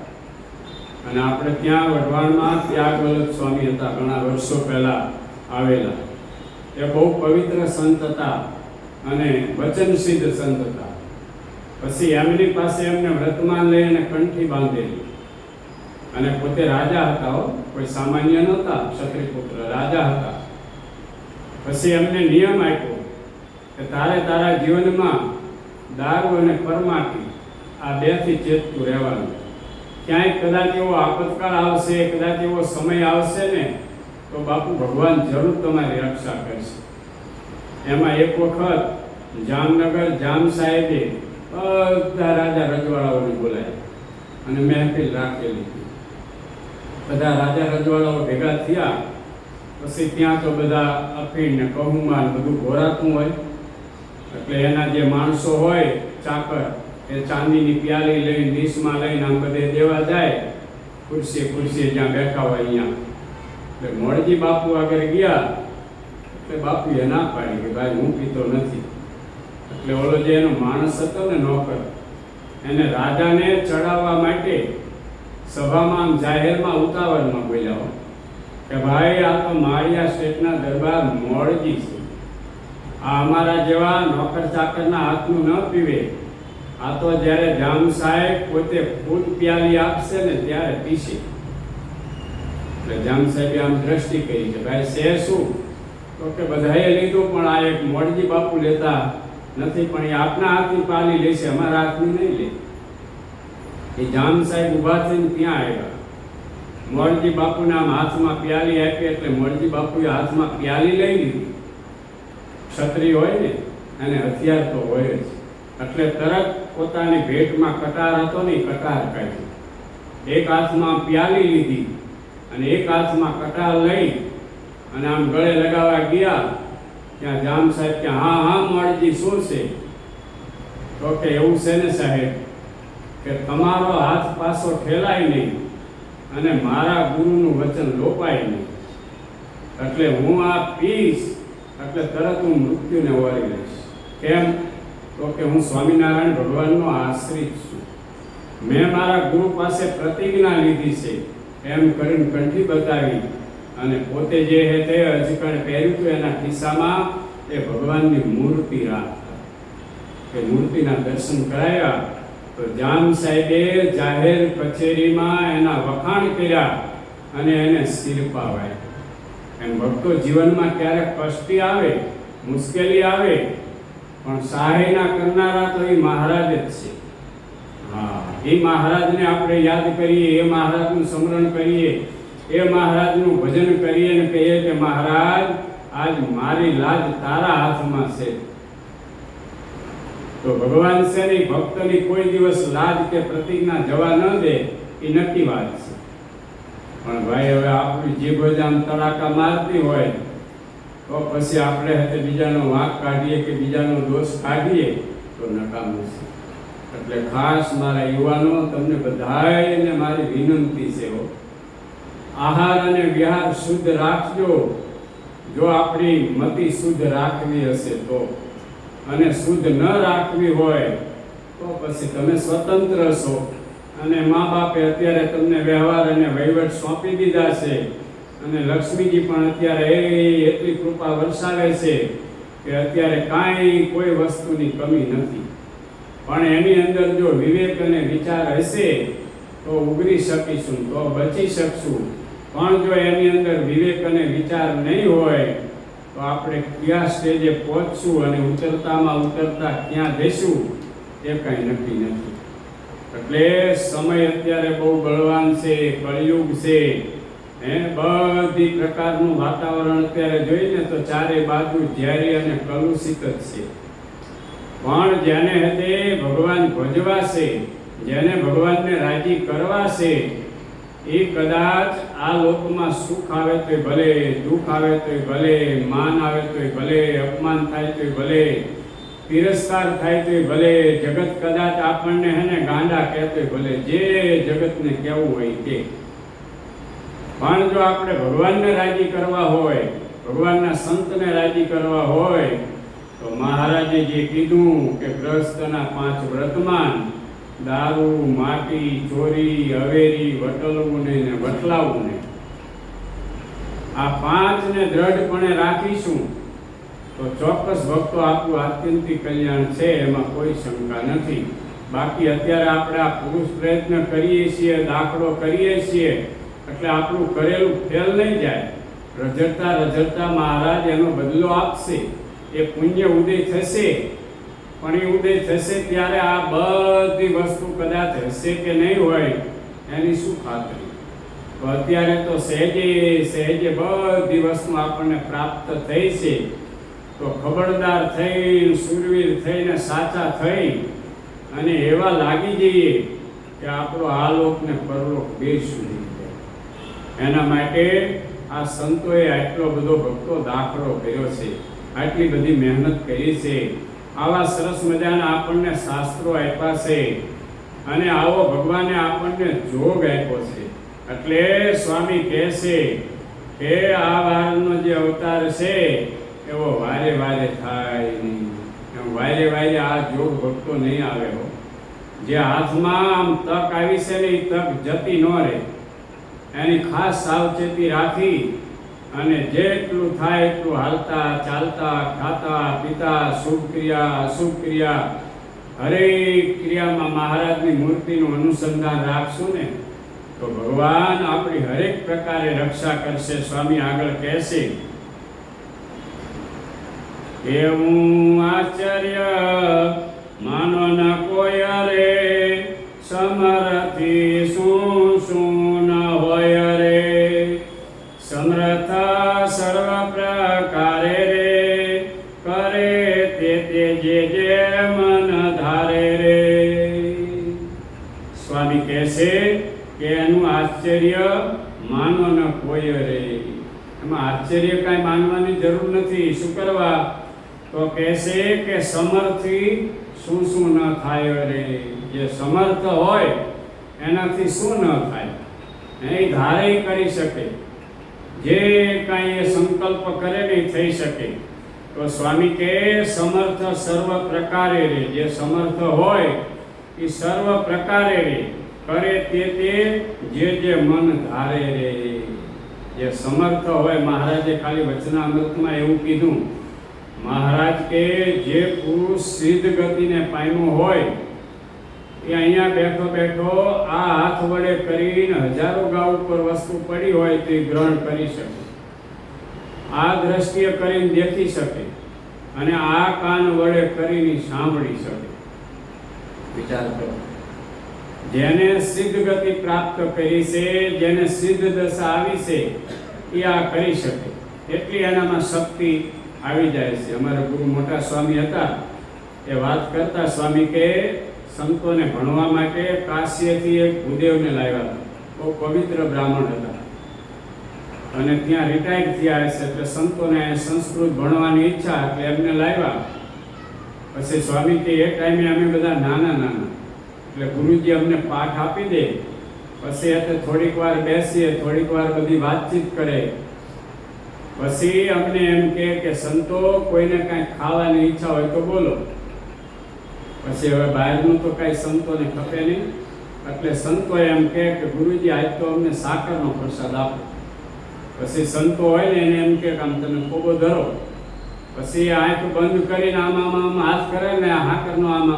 અને આપણે ત્યાં વઢવાણમાં ત્યાગવલ્લભ સ્વામી હતા, ઘણા વર્ષો પહેલા આવેલા. એ બહુ પવિત્ર સંત હતા અને વચનસિદ્ધ સંત હતા. પછી એમની પાસે એમને વ્રતમાન લઈ અને કંઠી બાંધેલી, અને પોતે રાજા હતા, કોઈ સામાન્ય નહોતા, ક્ષત્રિયપુત્ર રાજા હતા. પછી એમને નિયમ આપ્યો કે તારે તારા જીવનમાં દારૂ અને પરમાટી આ બેથી ચેતતું રહેવાનું. ક્યાંય કદાચ એવો આપતકાળ આવશે, કદાચ એવો સમય આવશે ને તો બાપુ ભગવાન જરૂર તમારી રક્ષા કરશે. એમાં એક વખત જામનગર જામ સાહેબે બધા રાજા રજવાડાઓને બોલાયા અને મહેફિલ રાખેલી. બધા રાજા રજવાડાઓ ભેગા થયા. પછી ત્યાં તો બધા અફીણ ને કહુમાન બધું ઘોરાતું હોય, એટલે એના જે માણસો હોય ચાકર, એ ચાંદીની પ્યાલી લઈને ડીશમાં લઈને આમ બધે દેવા જાય, ખુરશીએ જ્યાં બેઠા હોય અહીંયા. એટલે મોડજી બાપુ આગળ ગયા એટલે બાપુએ ના પાડી કે ભાઈ હું પીતો નથી. એટલે ઓલો જે એનો માણસ હતો ને નોકર, એને રાજાને ચડાવવા માટે સભામાં આમ જાહેરમાં ઉતાવળમાં બોલ્યા કે ભાઈ આ તો માળિયા સ્ટેટના દરબાર મોડજી છે, આ અમારા જેવા નોકર ચાકરના હાથનું ન પીવે. આ તો જ્યારે જામ સાહેબ પોતે ફૂટ પ્યાલી આપશે ને ત્યારે પીશે. એટલે જામ સાહેબે આમ દ્રષ્ટિ કરી કે ભાઈ છે શું, તો કે બધાએ લીધું પણ આ એક મોડજી બાપુ લેતા નથી, પણ એ આપના હાથની પાલી લેશે, અમારા હાથની નહીં લે. એ જામ સાહેબ ઊભા થઈને ત્યાં આવ્યા. મોડજી બાપુને આમ હાથમાં પ્યાલી આપી એટલે મોડજી બાપુએ હાથમાં પ્યાલી લઈ લીધી. ક્ષત્રિય હોય ને અને હથિયાર તો હોય જ, એટલે તરત પોતાની ભેટમાં કટાર હતો ને કટાર કાઢી, એક હાથમાં પ્યાલી લીધી અને એક હાથમાં કટાર લઈ અને આમ ગળે લગાવવા ગયા. ત્યાં જામ સાહેબ કે હા હા મોડજી શું છે? તો કે એવું છે ને સાહેબ કે તમારો હાથ પાછો ઠેલાય નહીં અને મારા ગુરુનું વચન લોપાય નહીં, એટલે હું આ પીશ એટલે તરત હું મૃત્યુને વળી લઈશ. કેમ? તો કે હું સ્વામિનારાયણ ભગવાનનો આશ્રિત છું, મેં મારા ગુરુ પાસે પ્રતિજ્ઞા લીધી છે. એમ કરીને કંઠી બતાવી અને પોતે જે હે તે અજકણ પહેર્યું હતું એના ખિસ્સામાં એ ભગવાનની મૂર્તિ રાખતા. એ મૂર્તિના દર્શન કરાયા તો જામ સાહેબે જાહેર કચેરીમાં એના વખાણ કર્યા અને એને શિરપાવાય. એમ ભક્તો જીવનમાં ક્યારેક કષ્ટી આવે, મુશ્કેલી આવે, પણ સહાયના કરનારા તો એ મહારાજ જ છે. હા, એ મહારાજને આપણે યાદ કરીએ, એ મહારાજનું સ્મરણ કરીએ, એ મહારાજનું ભજન કરીએ અને કહીએ કે મહારાજ આજ મારી લાજ તારા હાથમાં છે. તો ભગવાન છે ને ભક્તની કોઈ દિવસ લાજ કે પ્રતિજ્ઞા જવા ન દે, એ નક્કી વાત છે. પણ ભાઈ હવે આપણી જીભ જ આમ તડાકા મારતી હોય તો પછી આપણે હાથે બીજાનો વાંક કાઢીએ કે બીજાનો દોષ કાઢીએ તો નકામું છે. એટલે ખાસ મારા યુવાનો, તમને બધાને મારી વિનંતી છે, આહાર અને વિહાર શુદ્ધ રાખજો. જો આપણી મતિ શુદ્ધ રાખવી હશે તો, અને શુદ્ધ ન રાખવી હોય તો પછી તમે સ્વતંત્ર છો અને મા બાપે અત્યારે તમને વ્યવહાર અને વહીવટ સોંપી દીધા છે અને લક્ષ્મીજી પણ અત્યારે એટલી કૃપા વરસાવે છે કે અત્યારે કાંઈ કોઈ વસ્તુની કમી નથી. પણ એની અંદર જો વિવેક અને વિચાર હશે તો ઉગરી શકીશું, તો બચી શકશું. પણ જો એની અંદર વિવેક અને વિચાર નહીં હોય તો આપણે કયા સ્ટેજે પહોંચશું અને ઉતરતામાં ઉતરતા ક્યાં જઈશું એ કંઈ નક્કી નથી. એટલે સમય અત્યારે બહુ બળવાન છે, કળિયુગ છે. બધી પ્રકારનું વાતાવરણ અત્યારે જોઈને તો ચારે બાજુ ઝેરી અને કલુષિત જ છે. પણ જેને હદે ભગવાન ભજવા છે, જેને ભગવાનને રાજી કરવા છે, એ કદાચ આ લોકમાં સુખ આવે તોય ભલે, દુઃખ આવે તોય ભલે, માન આવે તોય ભલે, અપમાન થાય તોય ભલે, તિરસ્કાર થાય તોય ભલે, જગત કદાચ આપણને હેને ગાંડા કહેતોય ભલે, જે જગતને કહેવું હોય તે. પણ જો આપણે ભગવાનને રાજી કરવા હોય, ભગવાનના સંતને રાજી કરવા હોય તો મહારાજે જે કીધું કે ગ્રસ્તના 5 વ્રતમાન દારૂ, માટી, ચોરી, અવેરી, વટલવું ને વટલાવું ને, આ 5ને દ્રઢપણે રાખીશું તો ચોક્કસ ભક્તો આપણું આત્યંતિક કલ્યાણ છે, એમાં કોઈ શંકા નથી. બાકી અત્યારે આપણે આ પુરુષ પ્રયત્ન કરીએ છીએ, દાખલો કરીએ છીએ એટલે આપણું કરેલું ફેલ નહીં જાય. રઝળતા રઝળતા મહારાજ એનો બદલો આપશે. એ પુણ્ય ઉદય થશે, પણ એ ઉદય થશે ત્યારે આ બધી વસ્તુ કદાચ હશે કે નહીં હોય એની શું ખાતરી. તો અત્યારે તો સહેજે સહેજે બધી વસ્તુ આપણને પ્રાપ્ત થઈ છે. તો ખબરદાર થઈ, શૂરવીર થઈને સાચા થઈ અને એવા લાગી જઈએ કે આપણો આ લોક ને પરલોક બે સુધી જાય. એના માટે આ સંતોએ આટલો બધો ભક્તો દાખલો કર્યો છે, આટલી બધી મહેનત કરી છે, આવા સરસ મજાના આપણને શાસ્ત્રો આપ્યા છે અને આવો ભગવાને આપણને જોગ આપ્યો છે. એટલે સ્વામી કહે છે કે આ વારનો જે અવતાર છે એવો વારે વારે થાય નહીં. એમ વારે વારે આ જોગ ભક્તો નહીં આવે હો. જે હાથમાં આમ તક આવી છે ને એ તક જતી ન રહે, એની ખાસ સાવચેતી રાખી અને જેટલું થાય એટલું હાલતા, ચાલતા, ખાતા, પીતા, શુભ ક્રિયા, અશુભ ક્રિયા, હરેક ક્રિયામાં મહારાજની મૂર્તિનું અનુસંધાન રાખશું ને તો ભગવાન આપણી હરેક પ્રકારે રક્ષા કરશે. સ્વામી આગળ કહેશે એવું આશ્ચર્ય માનો ન કોઈ રે, સમરથી શું શું ન હોય રે, સમર્થ સર્વ પ્રકારે રે, કરે તે જે મન ધારે રે. સ્વામી કહેશે કે એનું આશ્ચર્ય માનો ન કોઈ રે. એમાં આશ્ચર્ય કાંઈ માનવાની જરૂર નથી. શું કરવા? તો કહેશે કે સમર્થથી શું શું ન થાય રે. જે સમર્થ હોય એનાથી શું ન થાય, એ ધારે કરી શકે, જે કાંઈ એ સંકલ્પ કરે ને થઈ શકે. તો સ્વામી કહે સમર્થ સર્વ પ્રકારે રે. જે સમર્થ હોય એ સર્વ પ્રકારે રે, કરે તે જે મન ધારે રે. જે સમર્થ હોય, મહારાજે ખાલી વચનામૃતમાં એવું કીધું, મહારાજ કે જે પુરુષ સિદ્ધ ગતિને પામ્યો હોય એ અહીંયા બેઠો બેઠો આ હાથ વડે કરીને હજારો ગાઉ ઉપર વસ્તુ પડી હોય તે ગ્રહણ કરી શકે, આ દ્રષ્ટિએ કરીને દેખી શકે અને આ કાન વડે કરીને સાંભળી શકે. વિચાર કરો. જેને સિદ્ધ ગતિ પ્રાપ્ત કરી છે, જેને સિદ્ધ દશા આવી છે એ આ કરી શકે. એટલી એનામાં શક્તિ આવી જાય છે. અમારા ગુરુ મોટા સ્વામી હતા, એ વાત કરતા, સ્વામી કે સંતોને ભણવા માટે કાશીથી એક ભૂદેવને લાવ્યા હતા. બહુ પવિત્ર બ્રાહ્મણ હતા અને ત્યાં રિટાયર્ડ થયા હશે, એટલે સંતોને સંસ્કૃત ભણવાની ઈચ્છા એટલે એમને લાવ્યા. પછી સ્વામી કે એ ટાઈમે અમે બધા નાના નાના, એટલે ગુરુજી અમને પાઠ આપી દે, પછી એટલે થોડીક વાર બેસીએ, થોડીક વાર બધી વાતચીત કરે, પછી અમને એમ કે સંતો કોઈને કાંઈ ખાવાની ઈચ્છા હોય તો બોલો. પછી હવે બહારનું તો કાંઈ સંતોને ખપે નહીં, એટલે સંતો એમ કે ગુરુજી આજ તો અમને સાકરનો પ્રસાદ આપો. પછી સંતો હોય ને એને એમ કે આમ તમે કોબો ધરો, પછી આંખ બંધ કરીને આમ હાથ કરે ને આ હાકરનો આમ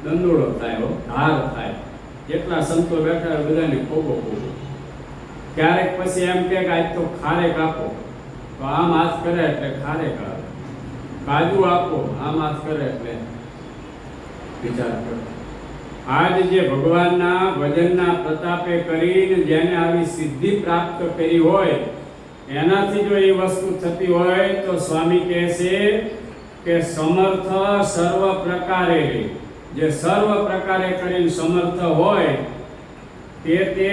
દંડોળો થાય, ધાર થાય. જેટલા સંતો બેઠા હોય બધાને ખોબો ખોબો. ક્યારેક પછી એમ કે આજ તો ખારેક આપો, તો આમ હાથ કરે એટલે ખારેક આવે. કાજુ આપો, આમ હાથ કરે એટલે વિચાર કરો. આજ જે ભગવાનના ભજનના પ્રતાપે કરીને જેને આવી સિદ્ધિ પ્રાપ્ત કરી હોય, એનાથી જો એ વસ્તુ થતી હોય તો સ્વામી કહે છે કે સમર્થ સર્વ પ્રકારે, જે સર્વ પ્રકારે કરીને સમર્થ હોય તે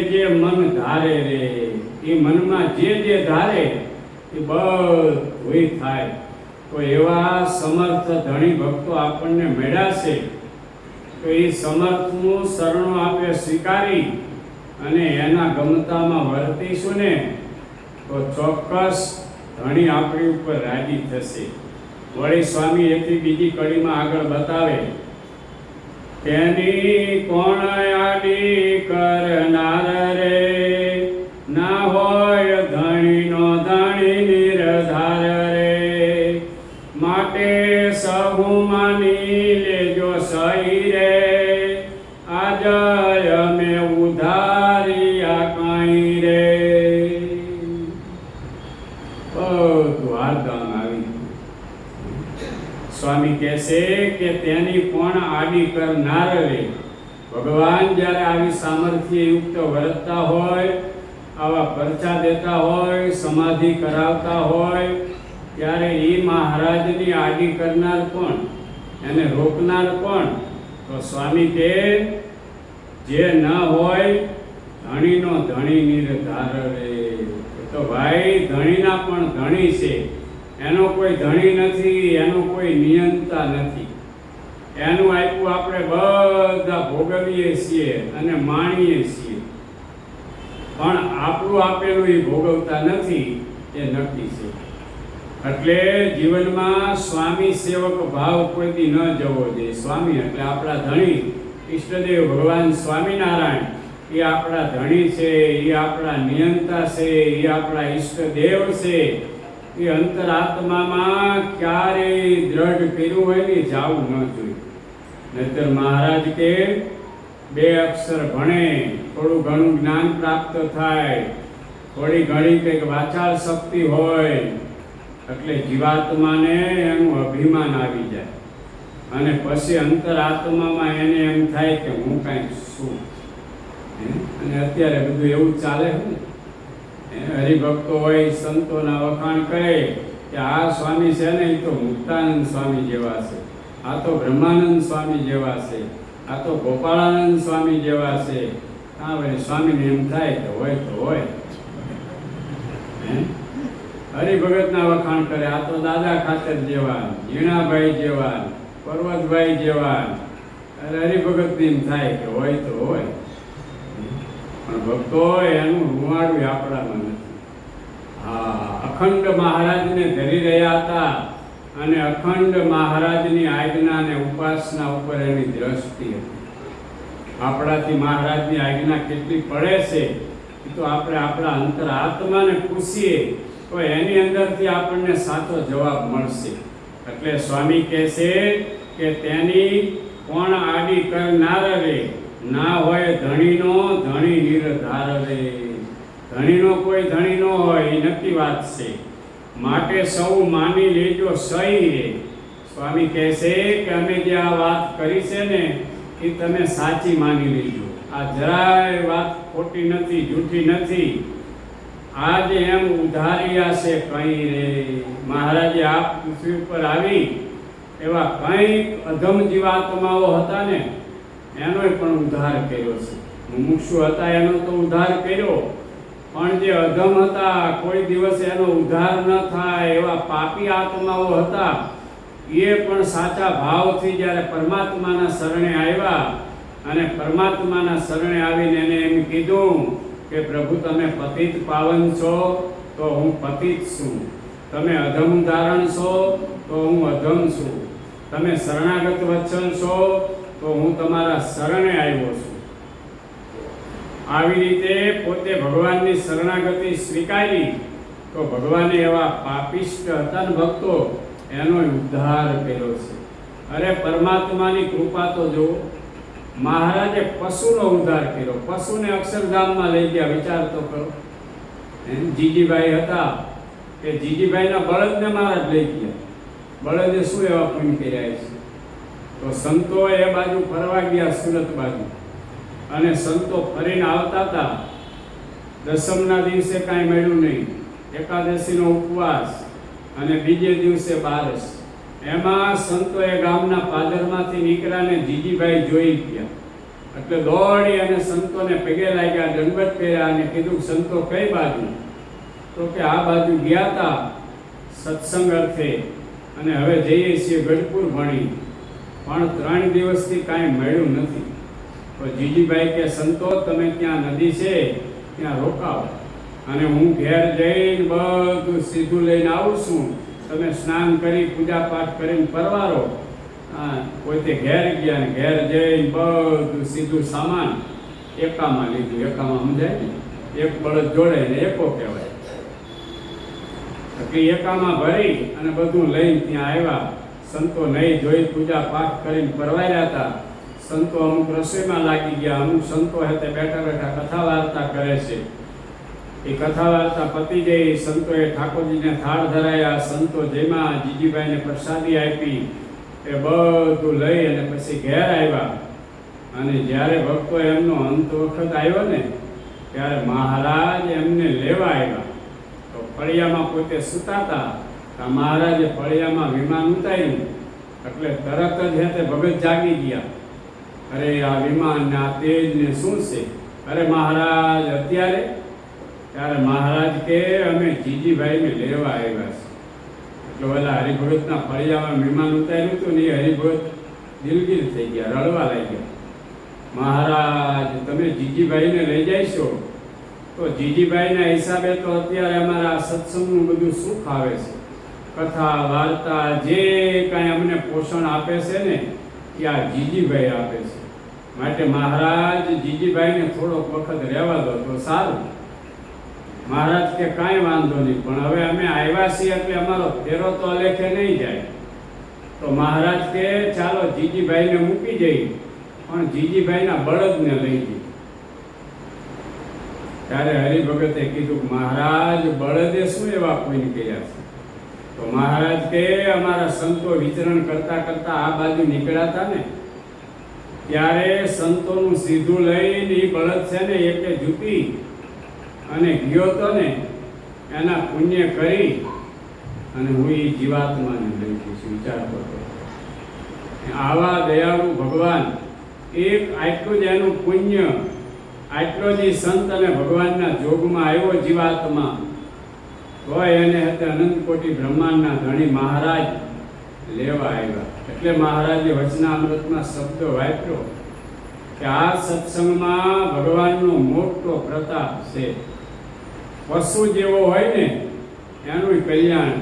જે મન ધારે રે, એ મનમાં જે ધારે એ બધું થાય. તો એવા સમર્થ ધણી ભક્તો આપણને મળ્યા છે. તો એ સમર્થનું શરણું આપણે સ્વીકારી અને એના ગમતામાં વર્તીશું ને તો ચોક્કસ ધણી આપણી ઉપર રાજી થશે. વળી સ્વામી એથી બીજી કડીમાં આગળ બતાવે, તેની કોણ આડી કરનાર રે, ના હોય ધણીનો ધણી નિર્ધાર રે, માટે સહુ માની લેજો સહી રે, આજ અમે ઉધારિયા કઈ રે. બધું હારદાન આવી. સ્વામી કહેશે કે તેની પણ આડી કરનાર રે. ભગવાન જ્યારે આવી સામર્થ્ય યુક્ત વર્તતા હોય, આવા પરચા દેતા હોય, સમાધિ કરાવતા હોય, ત્યારે એ મહારાજની આડી કરનાર કોણ, એને રોકનાર કોણ? તો સ્વામી કે જે ન હોય ધણીનો ધણી નિર્ધાર રે. તો ભાઈ ધણીના પણ ધણી છે, એનો કોઈ ધણી નથી, એનો કોઈ નિયંતા નથી. એનું આપ્યું આપણે બધા ભોગવીએ છીએ અને માણીએ છીએ, પણ આપણું આપેલું એ ભોગવતા નથી, એ નક્કી છે. એટલે જીવનમાં સ્વામી સેવક ભાવ કોઈથી ન જવો જોઈએ. સ્વામી એટલે આપણા ધણી, ઈષ્ટદેવ ભગવાન સ્વામિનારાયણ એ આપણા ધણી છે, એ આપણા નિયંતા છે, એ આપણા ઈષ્ટદેવ છે. એ અંતરાત્મામાં ક્યારેય દ્રઢ કર્યું હોય ને જાવું ન જોઈએ. નહીતર મહારાજ કે 2 અક્ષર ભણે, થોડું ઘણું જ્ઞાન પ્રાપ્ત થાય, થોડી ઘણી કંઈક વાચાળ શક્તિ હોય, એટલે જીવાત્માને એનું અભિમાન આવી જાય અને પછી અંતરાત્મામાં એને એમ થાય કે હું કાંઈક છું. અને અત્યારે બધું એવું ચાલે ને, હરિભક્તો હોય સંતોના વખાણ કરે કે આ સ્વામી છે ને એ તો મુક્તાનંદ સ્વામી જેવા છે, આ તો બ્રહ્માનંદ સ્વામી જેવા છે, આ તો ગોપાળાનંદ સ્વામી જેવા છે. હા ભાઈ, સ્વામીને એમ થાય કે હોય તો હોય. હરિભગતના વખાણ કરે, આ તો દાદા ખાતર જેવા, ઝીણાભાઈ જેવા, પર્વતભાઈ જેવા. હરિભગતને એમ થાય કે હોય તો હોય. પણ ભક્તો એનું રૂવાડું આપણામાં નથી. હા, અખંડ મહારાજને ધરી રહ્યા હતા અને અખંડ મહારાજની આજ્ઞા અને ઉપાસના ઉપર એની દ્રષ્ટિ હતી. આપણાથી મહારાજની આજ્ઞા કેટલી પડે છે એ તો આપણે આપણા અંતરાત્માને પૂછીએ તો એની અંદરથી આપણને સાચો જવાબ મળશે. એટલે સ્વામી કહે છે કે તેની કોણ આડી કરનાર રે, ના હોય ધણીનો ધણી નિર્ધાર રે. ધણીનો કોઈ ધણી ન હોય એ નક્કી વાત છે, માટે સૌ માની લેજો સહી રે. સ્વામી કહે છે કે અમે જે આ વાત કરી છે ને એ તમે સાચી માની લેજો. આ જરાય વાત ખોટી નથી, જૂઠી નથી. આજે એમ ઉધાર્યા છે કઈ રે. મહારાજે આ પૃથ્વી ઉપર આવી એવા કંઈક અધમ જીવાત્માઓ હતા ને એનોય પણ ઉદ્ધાર કર્યો છે. મુમુક્ષુ હતા એનો તો ઉદ્ધાર કર્યો, પણ જે અધમ હતા, કોઈ દિવસ એનો ઉદ્ધાર ન થાય એવા પાપી આત્માઓ હતા, એ પણ સાચા ભાવથી જ્યારે પરમાત્માના શરણે આવ્યા અને પરમાત્માના શરણે આવીને એને એમ કીધું કે પ્રભુ તમે પતિત પાવન છો તો હું પતિત છું, તમે અધમ ધારણ છો તો હું અધમ છું, તમે શરણાગત વત્સલ છો તો હું તમારા શરણે આવ્યો છું. આવી રીતે પોતે ભગવાનની શરણાગતિ સ્વીકારી તો ભગવાને એવા પાપિષ્ટ હતા ને ભક્તો એનો ઉદ્ધાર કર્યો છે. અરે પરમાત્માની કૃપા તો જુઓ, મહારાજે પશુનો ઉદ્ધાર કર્યો. પશુને અક્ષરધામમાં લઈ ગયા. વિચાર તો કરો. જીજીભાઈ હતા કે જીજીભાઈના બળદને મહારાજ લઈ ગયા. બળદે શું એવા પુણ્ય કર્યા છે? તો સંતો એ બાજુ ફરવા ગયા, સુરત બાજુ, અને સંતો ફરીને આવતા હતા. દસમના દિવસે કાંઈ મળ્યું નહીં. એકાદશીનો ઉપવાસ અને બીજે દિવસે બારસ. એમાં સંતોએ ગામના પાદરમાંથી નીકળ્યા ને જીજીભાઈ જોઈ ગયા. એટલે દોડી અને સંતોને પગે લાગ્યા, દંડવત કર્યા અને કીધું, સંતો કઈ બાજુ? તો કે આ બાજુ ગયા હતા સત્સંગ અર્થે, અને હવે જઈએ છીએ ગઢપુર ભણી, પણ 3 દિવસથી કાંઈ મળ્યું નથી. તો જીજીભાઈ કે, સંતો તમે ત્યાં નદી છે ત્યાં રોકાવો, અને હું ઘેર જઈને બધું સીધું લઈને આવું છું. તમે સ્નાન કરી પૂજા પાઠ કરીને પરવારો. પોતે ઘેર ગયા ને ઘેર જઈને બધું સીધું સામાન એકામાં લીધું. એકામાં સમજાય ને, એક બળદ જોડે ને એકો કહેવાય. એટલે એકામાં ભરી અને બધું લઈને ત્યાં આવ્યા. સંતો નહીં જોઈ પૂજા પાઠ કરીને પરવાર્યા હતા. સંતો અમુક રસોઈમાં લાગી ગયા, અમુક સંતો હતે બેઠા બેઠા કથા વાર્તા કરે છે. એ કથા વાર્તા પતી ગઈ. સંતોએ ઠાકોરજીને થાળ ધરાયા, સંતો જેમાં જીજીભાઈને પ્રસાદી આપી, એ બધું લઈ અને પછી ઘેર આવ્યા. અને જ્યારે ભક્તો એમનો અંત વખત આવ્યો ને, ત્યારે મહારાજ એમને લેવા આવ્યા. તો ફળિયામાં પોતે સૂતા હતા. મહારાજે ફળિયામાં વિમાન ઉતાર્યું. એટલે તરત જ તે ભગત જાગી ગયા. અરે આ વિમાન ને આ તેજ ને શું છે? અરે મહારાજ અત્યારે? ત્યારે મહારાજ કે અમે જીજીભાઈને લેવા આવ્યા છે. એટલે ઓલા હરિભગતના ફળિયામાં વિમાન ઉતાર્યું હતું ને, એ હરિભગત દિલગીર થઈ ગયા, રડવા લાગ્યા. મહારાજ તમે જીજીભાઈને લઈ જઈશો? તો જીજીભાઈના હિસાબે તો અત્યારે અમારા સત્સંગનું બધું સુખ આવે છે. કથા વાર્તા જે કાંઈ અમને પોષણ આપે છે ને, એ આ જીજીભાઈ આપે છે. માટે મહારાજ જીજીભાઈને થોડોક વખત રહેવા દો તો સારું. મહારાજ કે કાંઈ વાંધો નહીં, પણ હવે અમે આવ્યા છીએ એટલે અમારો ફેરો તો અલેખે નહીં જાય. તો મહારાજ કે ચાલો જીજીભાઈને મૂકી જઈ, પણ જીજીભાઈના બળદને લઈ જઈ. ત્યારે હરિભગતે કીધું, મહારાજ બળદે શું એવા પુણ્ય કર્યા છે? તો મહારાજ કે અમારા સંતો વિચરણ કરતા કરતા આ બાજુ નીકળ્યા હતા ને, ત્યારે સંતોનું સીધું લઈને એ બળદ છે ને એકે ઝૂકી અને ગયો તો ને, એના પુણ્ય કરી અને હું એ જીવાત્માને લઈ જઈશ. વિચાર કરો, આવા દયાળુ ભગવાન, એક આટલું જ એનું પુણ્ય, આટલો જ સંત અને ભગવાનના જોગમાં આવ્યો જીવાત્મા, તો એને હતા અનંત કોટી બ્રહ્માંડના ધણી મહારાજ લેવા આવ્યા. એટલે મહારાજે વચનામૃતમાં શબ્દ વાપર્યો કે આ સત્સંગમાં ભગવાનનો મોટો પ્રતાપ છે. પશુ જેવો હોય ને એનું કલ્યાણ.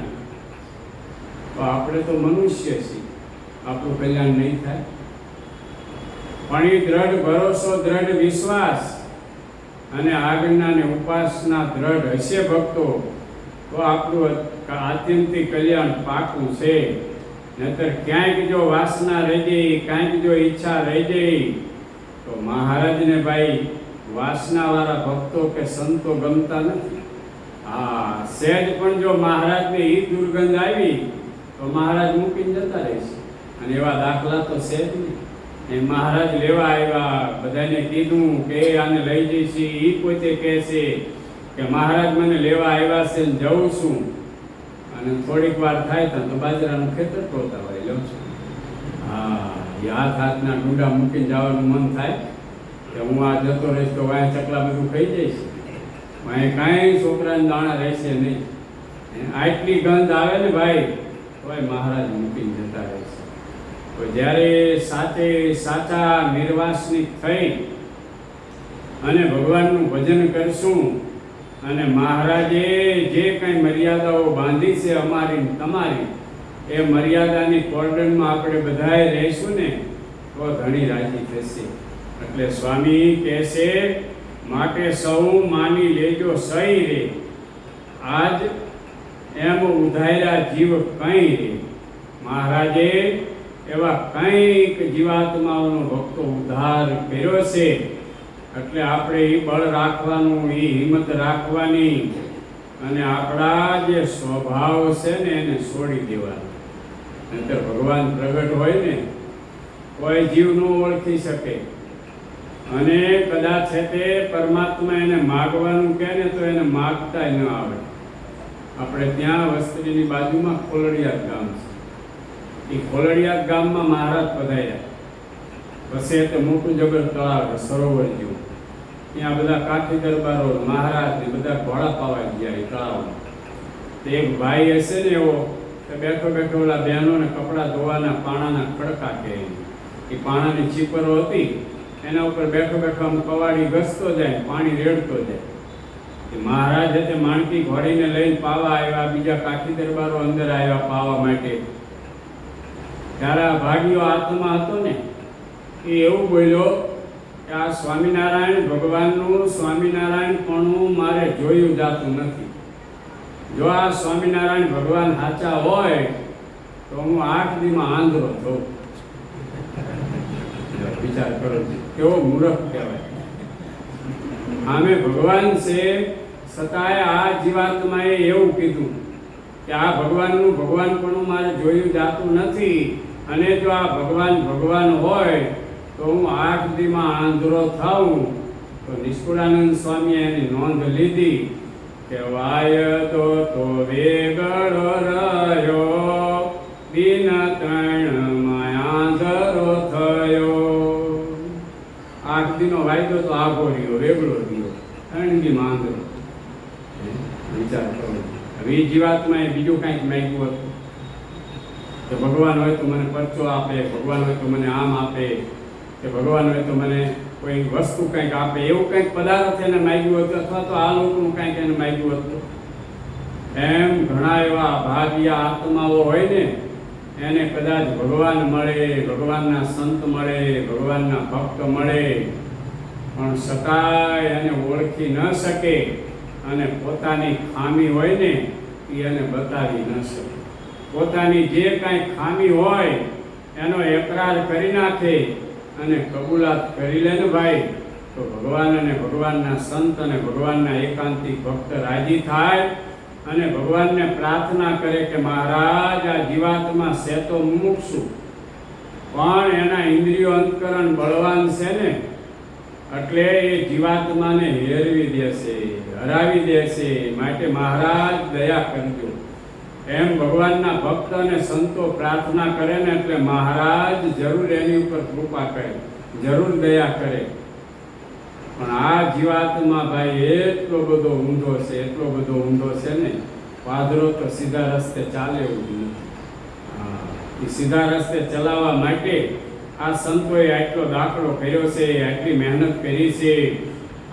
તો આપણે તો મનુષ્ય છીએ, આપણું કલ્યાણ નહીં થાય. પણ એ દ્રઢ ભરોસો, દ્રઢ વિશ્વાસ અને આજ્ઞા ને ઉપાસના દ્રઢ હશે ભક્તો, તો આપણું આત્યંતિક કલ્યાણ પાકું છે. નહીતર ક્યાંક જો વાસના રહી ગઈ, ક્યાંક જો ઈચ્છા રહી ગઈ, તો મહારાજને ભાઈ વાસનાવાળા ભક્તો કે સંતો ગમતા નથી. હા, સહેજ પણ જો મહારાજને એ દુર્ગંધ આવી તો મહારાજ મૂકીને જતા રહેશે. અને એવા દાખલા તો છે જ નહીં. એ મહારાજ લેવા આવ્યા, બધાને કીધું કે આને લઈ જઈશી. એ પોતે કહે છે કે મહારાજ મને લેવા આવ્યા છે ને જઉં છું. અને થોડીક વાર થાય તો બાજરાનું ખેતર તોડતા હોય લઉં છું. હા, એ હાથના ડૂંડા મૂકીને જવાનું મન થાય કે હું આ જતો રહીશ તો વાંય ચકલા બધું ખાઈ જઈશ, વાંય કાંઈ છોકરાને દાણા રહેશે નહીં. આટલી ગંધ આવે ને ભાઈ, તોય મહારાજ મૂકીને જતા રહેશે. તો જ્યારે સાચા નિર્વાસનિક થઈ અને ભગવાનનું ભજન કરશું, અને મહારાજે જે કંઈ મર્યાદાઓ બાંધી છે અમારી તમારી, એ મર્યાદાની કોર્ડનમાં આપણે બધાએ રહીશું ને, તો ધણી રાજી થશે. એટલે સ્વામી કહે છે, માટે સૌ માની લેજો સહી રે, આજ એમ ઉધાર્યા જીવ કંઈ રે. મહારાજે એવા કંઈક જીવાત્માઓનો ભક્તો ઉદ્ધાર કર્યો છે. એટલે આપણે એ બળ રાખવાનું, એ હિંમત રાખવાની અને આપણા જે સ્વભાવ છે ને એને છોડી દેવાનો. નહીંતર ભગવાન પ્રગટ હોય ને કોઈ જીવ ન ઓળખી શકે. અને કદાચ છે તે પરમાત્મા એને માગવાનું કહે ને તો એને માગતા ન આવે. આપણે ત્યાં વસ્ત્રીની બાજુમાં ખોલડિયાદ ગામ છે. એ ખોલડિયાદ ગામમાં મહારાજ પધાર્યા. પછી તે મોટું જબર તળાવ સરોવર જેવું. ત્યાં બધા કાઠી દરબારો મહારાજ ને બધા ઘોડા પાવા ગયા એ તળાવમાં. એક ભાઈ હશે ને એવો બેઠો બેઠો ઓલા બહેનોને કપડાં ધોવાના પાણાના ખડકા કહે. એ પાણાની ચીપરો હતી એના ઉપર બેઠો બેઠો આમ કવાડી ઘસતો જાય, પાણી રેડતો જાય. મહારાજ તે માણકી ઘોડીને લઈને પાવા આવ્યા. બીજા કાઠી દરબારો અંદર આવ્યા પાવા માટે. ત્યારે આ ભાગ્યો આત્મા હતો ને એ એવું બોલ્યો કે આ સ્વામિનારાયણ ભગવાનનું સ્વામિનારાયણપણું મારે જોયું જાતું નથી. જો આ સ્વામિનારાયણ ભગવાન સાચા હોય તો હું 8 દીમાં આંધળો થઉં. વિચાર કરો કેવો મૂર્ખ કહેવાય. આમે ભગવાન છે છતાંય આ જીવાત્માએ એવું કીધું કે આ ભગવાનનું ભગવાનપણું મારે જોયું જાતું નથી. અને જો આ ભગવાન હોય તો હું 8 દીમાં આંધળો થાઉં. તો નિષ્કુળાનંદ સ્વામીએ એની નોંધ લીધી કે વાયદો તો વેગળો રહ્યો, દિન 3 માં આંધળો થયો. 8 દીનો વાયદો તો આઘો રહ્યો, વેગળો રહ્યો, 3 દીમાં આંધળો. વિચાર કરો. હવે એ જીવાત્માએ બીજું કંઈક માંગ્યું હતું કે ભગવાન હોય તો મને પરચો આપે, ભગવાન હોય તો મને આમ આપે, કે ભગવાન હોય તો મને કોઈ વસ્તુ કંઈક આપે. એવું કંઈક પદાર્થ એને માંગ્યું હતું અથવા તો આ લોકોનું કંઈક એને માંગ્યું હતું. એમ ઘણા એવા ભાગ્યા આત્માઓ હોય ને એને કદાચ ભગવાન મળે, ભગવાનના સંત મળે, ભગવાનના ભક્ત મળે, પણ છતાંય એને ઓળખી ન શકે અને પોતાની ખામી હોય ને એ એને બતાવી ન શકે. પોતાની જે કાંઈ ખામી હોય એનો એકરાર કરી નાખે અને કબૂલાત કરી લે ને ભાઈ, તો ભગવાન અને ભગવાનના સંત અને ભગવાનના એકાંતિક ભક્ત રાજી થાય અને ભગવાનને પ્રાર્થના કરે કે મહારાજ આ જીવાત્મા છે તો મુમુક્ષુ, પણ એના ઇન્દ્રિયો અંતકરણ બળવાન છે ને એટલે એ જીવાત્માને હેરવી દેશે, હરાવી દેશે. માટે મહારાજ દયા કરજો. એમ ભગવાનના ભક્ત અને સંતો પ્રાર્થના કરે ને એટલે મહારાજ જરૂર એની ઉપર કૃપા કરે, જરૂર દયા કરે. પણ આ જીવાત્મા ભાઈ એટલો બધો ઊંધો છે, એટલો બધો ઊંધો છે ને પાદરો તો સીધા રસ્તે ચાલે એવું નથી. એ સીધા રસ્તે ચલાવવા માટે આ સંતોએ આટલો દાખલો કર્યો છે, આટલી મહેનત કરી છે,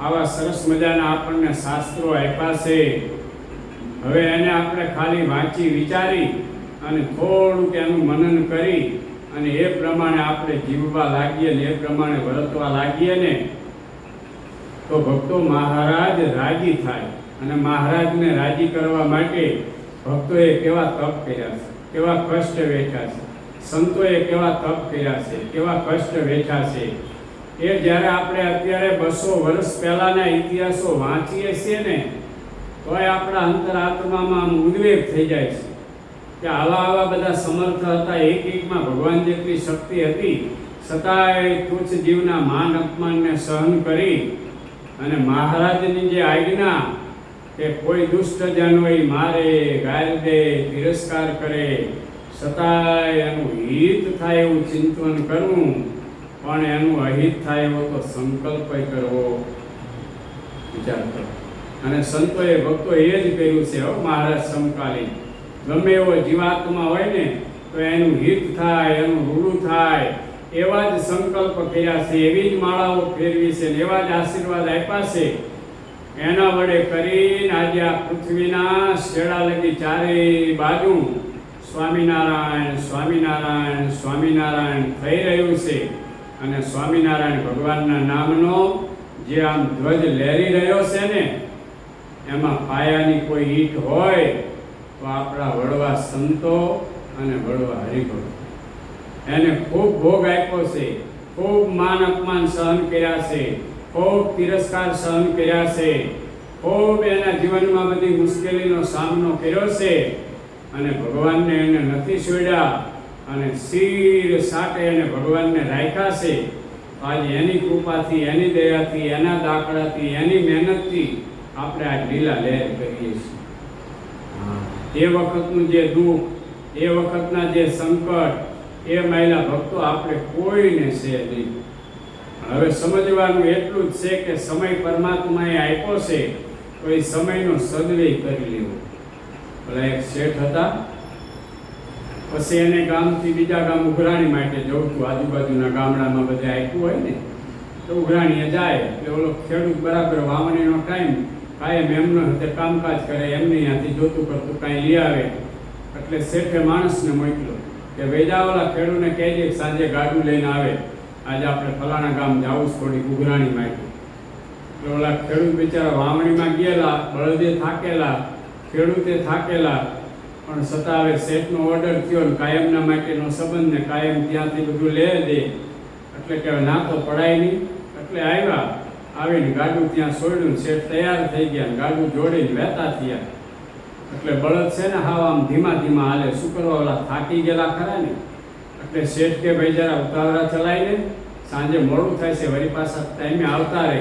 આવા સરસ મજાના આપણને શાસ્ત્રો આપ્યા છે. હવે એને આપણે ખાલી વાંચી વિચારી અને થોડુંક એનું મનન કરી અને એ પ્રમાણે આપણે જીવવા લાગીએ ને એ પ્રમાણે વર્તવા લાગીએ ને તો ભક્તો મહારાજ રાજી થાય. અને મહારાજને રાજી કરવા માટે ભક્તોએ કેવા તપ કર્યા છે, કેવા કષ્ટ વેઠ્યા છે, સંતોએ કેવા તપ કર્યા છે, કેવા કષ્ટ વેઠ્યા છે. એ જ્યારે આપણે અત્યારે 200 વર્ષ પહેલાના ઇતિહાસો વાંચીએ છીએ ને તોય આપણા અંતરાત્મામાં ઉદ્વેગ થઈ જાય છે કે આવા બધા સમર્થ હતા, એકમાં ભગવાન જેટલી શક્તિ હતી, છતાંય તુચ્છ જીવના માન અપમાનને સહન કરી અને મહારાજની જે આજ્ઞા કે કોઈ દુષ્ટ જન હોય મારે, ગાળ દે, તિરસ્કાર કરે, છતાંય એનું હિત થાય એવું ચિંતન કરવું, પણ એનું અહિત થાય એવો તો સંકલ્પ કરવો. વિચાર કરો. અને સંતોએ ભક્તોએ એ જ કર્યું છે. મહારાજ સમકાલીન ગમે એવો જીવાત્મા હોય ને તો એનું હિત થાય, એનું રૂડું થાય એવા જ સંકલ્પ કર્યા છે, એવી જ માળાઓ ફેરવી છે, એવા જ આશીર્વાદ આપ્યા છે. એના વડે કરીને આજે આ પૃથ્વીના શેડા લગી ચારે બાજુ સ્વામિનારાયણ સ્વામિનારાયણ સ્વામિનારાયણ થઈ રહ્યું છે. અને સ્વામિનારાયણ ભગવાનના નામનો જે આમ ધ્વજ લહેરી રહ્યો છે ને એમાં પાયાની કોઈ ઈંટ હોય તો આપણા વડવા સંતો અને વડવા હરિભક્તો એને ખૂબ ભોગ આપ્યો છે, ખૂબ માન અપમાન સહન કર્યા છે, ખૂબ તિરસ્કાર સહન કર્યા છે, ખૂબ એના જીવનમાં બધી મુશ્કેલીનો સામનો કર્યો છે, અને ભગવાનને એને નથી છોડ્યા અને શિર સાટે એને ભગવાનને રાખ્યા છે. આજે એની કૃપાથી, એની દયાથી, એના દાખલાથી, એની મહેનતથી આપણે આ લીલા લહેર કરીએ છીએ. એ વખતનું જે દુઃખ, એ વખતના જે સંકટ, એ મહિલા ભક્તો આપણે કોઈને છે નહીં. હવે સમજવાનું એટલું જ છે કે સમય પરમાત્માએ આપ્યો છે તો એ સમયનો સદવ્યય કરી લેવો. પેલા એક શેઠ હતા, પછી એને ગામથી બીજા ગામ ઉઘરાણી માટે જવું હતું. આજુબાજુના ગામડામાં બધે આપ્યું હોય ને તો ઉઘરાણીએ જાય એટલે ઓલો ખેડૂત બરાબર વાવણીનો ટાઈમ કાયમ એમનો તે કામકાજ કરે, એમને ત્યાંથી જોતું કરતું કાંઈ લઈ આવે. એટલે શેઠે માણસને મોકલ્યો કે વેજાવાળા ખેડૂતને કહેજે સાંજે ગાડું લઈને આવે, આજે આપણે ફલાણા ગામ જવું જ થોડી ઉઘરાણી માટે. એટલે ઓલા ખેડૂત બિચારા વાવણીમાં ગયેલા, બળદે થાકેલા, ખેડૂતે થાકેલા, પણ છતાં હવે શેઠનો ઓર્ડર થયો ને કાયમના માટેનો સંબંધ ને કાયમ ત્યાંથી બધું લે દે એટલે કે ના તો પડાય નહીં. એટલે આવ્યા, આવીને ગાડું ત્યાં છોડ્યું, શેઠ તૈયાર થઈ ગયા, ગાડું જોડીને વહેતા થયા. એટલે બળદ છે ને હાવ આમ ધીમા ધીમા હાલે, શું કરવા, ઓલા થાકી ગયેલા ખરા ને. એટલે શેઠ કે ભાઈ જરા ઉતાવળા ચલાવીને, સાંજે મોડું થાય છે, વળી પાછા ટાઈમે આવતા રહે.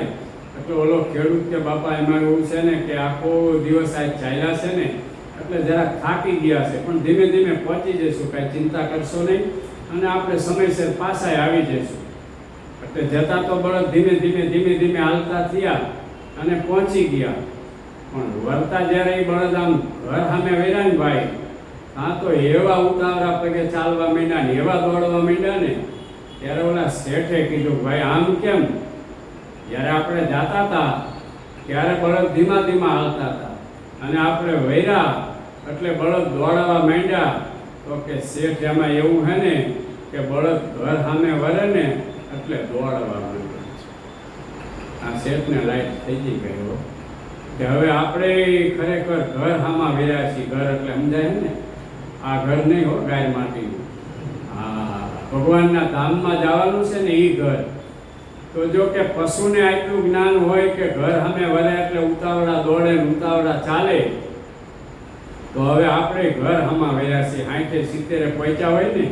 એટલે ઓલો ખેડૂત કે બાપા એમાં એવું છે ને કે આખો દિવસ આ ચાલ્યા છે ને એટલે જરાક થાકી ગયા છે, પણ ધીમે ધીમે પહોંચી જઈશું, કાંઈ ચિંતા કરશો નહીં, અને આપણે સમયસર પાછા આવી જઈશું. એટલે જતા તો બળદ ધીમે ધીમે ધીમે ધીમે હાલતા થયા અને પહોંચી ગયા. પણ વળતા જ્યારે એ બળદ આમ ઘર સામે વેરા ને ભાઈ, હા તો એવા ઉતાવળા પગે ચાલવા માંડ્યા ને એવા દોડવા માંડ્યા ને, ત્યારે ઓલા શેઠે કીધું ભાઈ આમ કેમ? જ્યારે આપણે જાતા હતા ત્યારે બળદ ધીમા ધીમા હાલતા હતા અને આપણે વૈરા એટલે બળદ દોડાવા માંડ્યા. તો કે શેઠ એમાં એવું હે ને કે બળદ ઘર સામે વરે ને એટલે દોડાવા માંડ્યા. આ શેઠને લાઈટ થઈ ગઈ ગયો કે હવે આપણે ખરેખર ઘર સામા વેર્યા છીએ. ઘર એટલે સમજાય ને, આ ઘર નહીં હો ગાય માટીનું, હા ભગવાનના ધામમાં જવાનું છે ને એ ઘર. તો જો કે પશુને આટલું જ્ઞાન હોય કે ઘર સામે વરે એટલે ઉતાવળા દોડે ને ઉતાવળા ચાલે, તો હવે આપણે ઘર સામા વળ્યા છીએ. 60-70 પહોંચ્યા હોય ને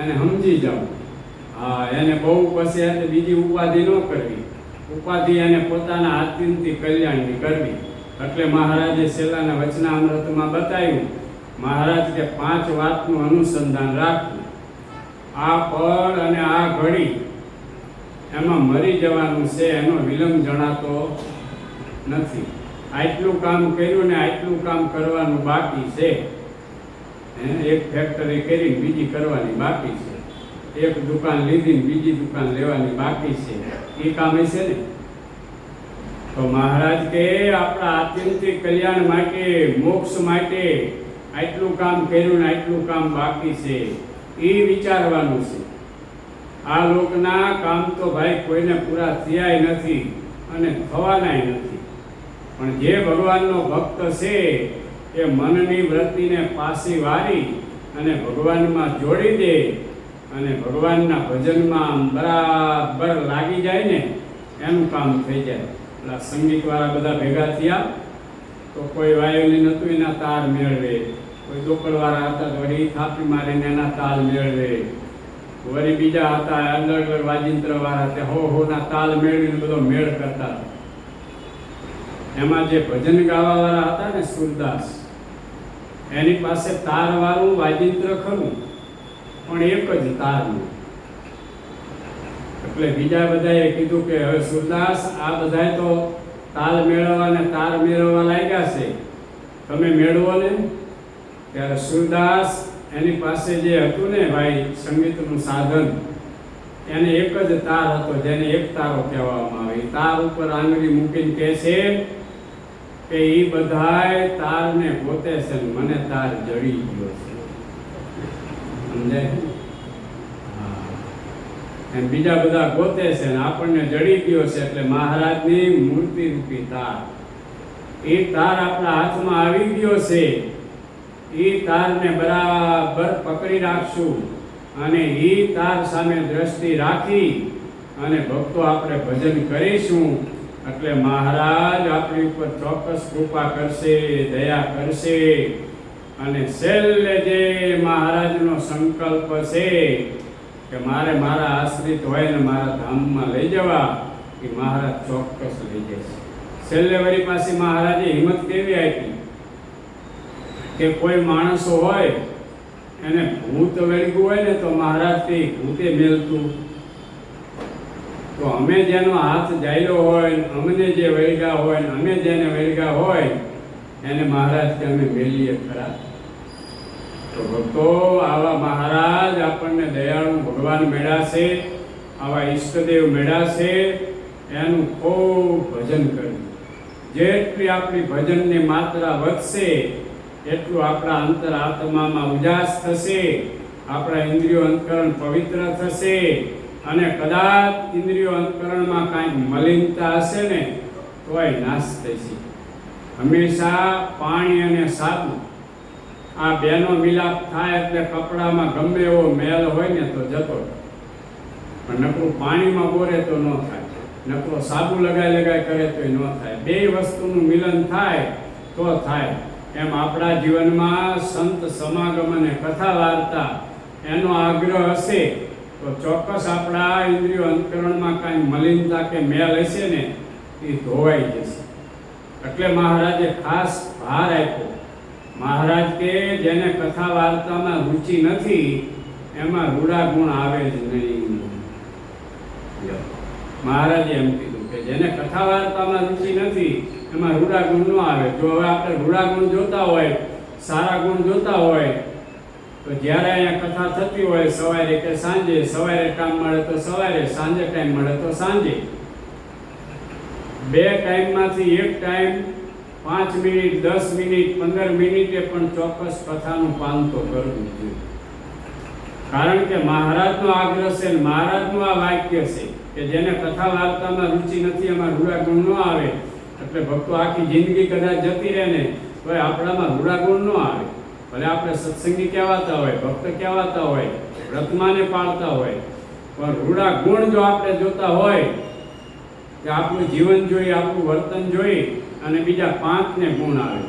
એને સમજી જાવ. હા, એને બહુ પછી એટલે બીજી ઉપાધિ ન કરવી, ઉપાધિ એને પોતાના આત્યંતિક કલ્યાણની કરવી. એટલે મહારાજે છેલ્લાના વચનામૃતમાં બતાવ્યું, મહારાજ કે 5 વાતનું અનુસંધાન રાખવું. આ પળ અને આ ઘડી એમાં મરી જવાનું છે, એનો વિલંબ જણાતો નથી. આટલું કામ કર્યું ને આટલું કામ કરવાનું બાકી છે. એક ફેક્ટરી કરીને બીજી કરવાની બાકી છે, એક દુકાન લીધી ને બીજી દુકાન લેવાની બાકી છે. એ કામ છે ને. તો મહારાજ કે આપણા આત્યંતિક કલ્યાણ માટે, મોક્ષ માટે આટલું કામ કર્યું ને આટલું કામ બાકી છે, એ વિચારવાનું છે. આ લોકના કામ તો ભાઈ કોઈને પૂરા થયા નથી અને થવાનાય નથી. પણ જે ભગવાનનો ભક્ત છે એ મનની વૃત્તિને પાછી વારી અને ભગવાનમાં જોડી દે અને ભગવાનના ભજનમાં બરાબર લાગી જાય ને, એનું કામ થઈ જાય. પેલા સંગીતવાળા બધા ભેગા થયા તો કોઈ વાયોલિન હતું એના તાર મેળવે, કોઈ દોકળવાળા હતા તો વળી થાપી મારીને એના તાલ મેળવે, વળી બીજા હતા અલગ વાજિંત્ર વાળા તે હોના તાલ મેળવીને બધો મેળ કરતા. એમાં જે ભજન ગાવા વાળા હતા ને સુરદાસ, એની પાસે તાર વાળું વાજિંત્ર ખરું પણ એક જ તારનું. એટલે બીજા બધાએ કીધું કે હવે સુરદાસ આ બધાય તો તાલ મેળવવા ને તાર મેળવવા લાગ્યા છે, તમે મેળવો ને. ત્યારે સુરદાસ એની પાસે જે હતું ને ભાઈ સંગીતનું સાધન, એને એક જ તાર હતો જેને એક તારો કહેવામાં આવે. તાર ઉપર આંગળી મૂકીને કહે છે કે એ બધાય તારને ગોતે છે, મને તાર જડી ગયો છે. સમજાય? એમ બીજા બધા ગોતે છે ને આપણને જડી ગયો છે. એટલે મહારાજની મૂર્તિ રૂપી તાર, એ તાર આપણા હાથમાં આવી ગયો છે. એ તારને બરાબર પકડી રાખશું અને ઈ તાર સામે દ્રષ્ટિ રાખી અને ભક્તો આપણે ભજન કરીશું એટલે મહારાજ આપણી ઉપર ચોક્કસ કૃપા કરશે, દયા કરશે. અને છેલ્લે જે મહારાજનો સંકલ્પ છે કે મારે મારા આશ્રિત હોય ને મારા ધામમાં લઈ જવા, એ મહારાજ ચોક્કસ લઈ જશે. છેલ્લે વળી પાછી મહારાજે હિંમત કેવી આપી કે કોઈ માણસો હોય એને ભૂત વળગ્યું હોય ને તો મહારાજ કે ભૂતે મેલતું, તો અમે જેનો હાથ જાયલો હોય, અમને જે વળગ્યા હોય, અમે જેને વળગ્યા હોય એને મહારાજ કે અમે મેલીએ ખરા. તો ભક્તો આવા મહારાજ આપણને દયાળુ ભગવાન મળ્યા છે, આવા ઈષ્ટદેવ મળ્યા છે, એનું ખૂબ ભજન કરવું. જેટલી આપણી ભજનની માત્રા વધશે એટલું આપણા અંતર આત્મામાં ઉજાસ થશે, આપણા ઇન્દ્રિયો અંતકરણ પવિત્ર થશે. અને કદાચ ઇન્દ્રિયો અંતકરણમાં કાંઈ મલિનતા હશે ને તોય નાશ થશે. હંમેશા પાણી અને સાબુ આ બેનો મિલાપ થાય એટલે કપડામાં ગમે એવો મેલ હોય ને તો જતો, પણ નકરું પાણીમાં બોરે તો ન થાય, નકરો સાબુ લગાય કરે તો ન થાય. બે વસ્તુનું મિલન થાય તો થાય. એમ આપણા જીવનમાં સંત સમાગમ અને કથા વાર્તા એનો આગ્રહ હશે તો ચોક્કસ આપણા ઇન્દ્રિયો અંતકરણમાં કાંઈ મલિનતા કે મેલ હશે ને એ ધોવાઈ જશે. એટલે મહારાજે ખાસ ભાર આપ્યો. મહારાજ કે જેને કથા વાર્તામાં રુચિ નથી એમાં રૂડા ગુણ આવે જ નહીં. મહારાજે એમ કીધું કે જેને કથા વાર્તામાં રુચિ નથી એમાં રૂડા ગુણ ન આવે. જો હવે આપણે રૂડા ગુણ જોતા હોય, સારા ગુણ જોતા હોય તો જ્યારે અહીંયા કથા થતી હોય સવારે કે સાંજે, સવારે ટાઈમ મળે તો સવારે, સાંજે ટાઈમ મળે તો સાંજે, બે ટાઈમમાંથી એક ટાઈમ 5 મિનિટ, 10 મિનિટ, 15 મિનિટે પણ ચોક્કસ કથાનું પાન તો કરવું જોઈએ. કારણ કે મહારાજનો આગ્રહ છે, મહારાજનું આ વાક્ય છે કે જેને કથા વાર્તામાં રુચિ નથી એમાં રૂડા ગુણ ન આવે. એટલે ભક્તો આખી જિંદગી કદાચ જતી રહે ને તો આપણામાં રૂડા ગુણ ન આવે. ભલે આપણે સત્સંગી કહેવાતા હોય, ભક્ત કહેવાતા હોય, વ્રતમાને પાળતા હોય, પણ રૂડા ગુણ જો આપણે જોતા હોય કે આપણું જીવન જોઈ, આપણું વર્તન જોઈ અને બીજા 5 ને ગુણ આવે,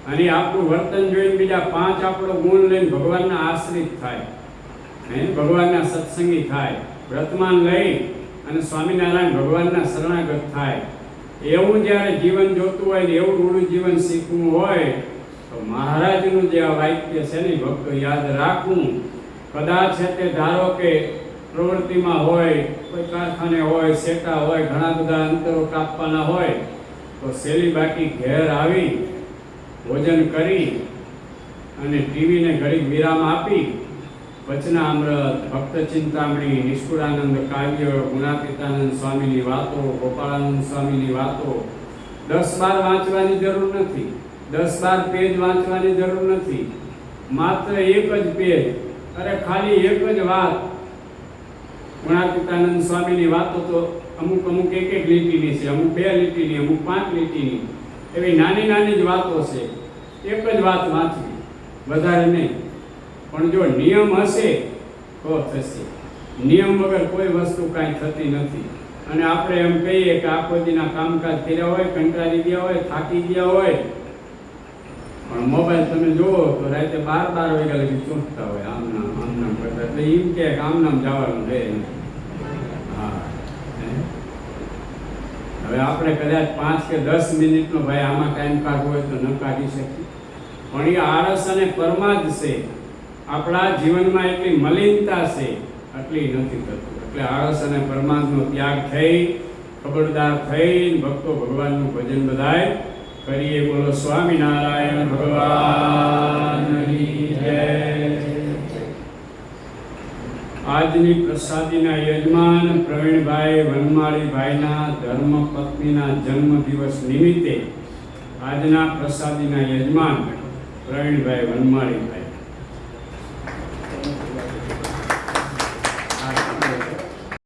અને આપણું વર્તન જોઈને બીજા 5 આપણો ગુણ લઈને ભગવાનના આશ્રિત થાય, ભગવાનના સત્સંગી થાય, વ્રતમાન લઈ અને સ્વામિનારાયણ ભગવાનના શરણાગત થાય. એવું જ્યારે જીવન જોતું હોય ને એવું રૂડું જીવન શીખવું હોય તો મહારાજનું જે આ વાક્ય છે ને ભક્તો યાદ રાખવું. કદાચ છે તે ધારો કે પ્રવૃત્તિમાં હોય, કોઈ કારખાને હોય, શેટા હોય, ઘણા બધા અંતરો કાપવાના હોય તો સેલી બાકી ઘેર આવી ભોજન કરી અને ટીવીને ઘડીક વિરામ આપી વચનામૃત, ભક્ત ચિંતામણી, નિષ્કુળાનંદ કાવ્ય, ગુણાતીતાનંદ સ્વામીની વાતો, ગોપાળાનંદ સ્વામીની વાતો 10-12 વાંચવાની જરૂર નથી, 10-12 પેજ વાંચવાની જરૂર નથી, માત્ર એક જ પેજ, અરે ખાલી એક જ વાત. ગુણાતીતાનંદ સ્વામીની વાતો તો અમુક એક લીટીની છે, અમુક 2 લીટીની, અમુક 5 લીટીની, એવી નાની નાની જ વાતો છે. એક જ વાત વાંચવી, વધારે નહીં. પણ જો નિયમ હશે તો થશે. નિયમ વગર કોઈ વસ્તુ કાંઈ થતી નથી. અને આપણે એમ કહીએ કે આખો દીના કામકાજ કર્યા હોય, કંટાળી ગયા હોય, થાકી ગયા હોય, પણ મોબાઈલ તમે જુઓ તો રાતે 12 વાગ્યા લગી ચોંટતા હોય, આમ નામ કરતા. એટલે એમ કે આમ નામ જવાનું રહે. હા, હવે આપણે કદાચ 5 કે 10 મિનિટનો ભાઈ આમાં ટાઈમ કાઢવો હોય તો ન કાઢી શકીએ, પણ એ આળસ અને પરમા જ છે. આપણા જીવનમાં એટલી મલિનતા છે એટલી નથી થતું. એટલે આળસ અને પરમાત્માનો ત્યાગ થઈ, ખબરદાર થઈ ભક્તો ભગવાનનું ભજન બધાય કરીએ. બોલો સ્વામિનારાયણ ભગવાનની જય. આજની પ્રસાદીના યજમાન પ્રવીણભાઈ વનમાળીભાઈના ધર્મપત્નીના જન્મદિવસ નિમિત્તે આજના પ્રસાદીના યજમાન પ્રવીણભાઈ વનમાળીભાઈ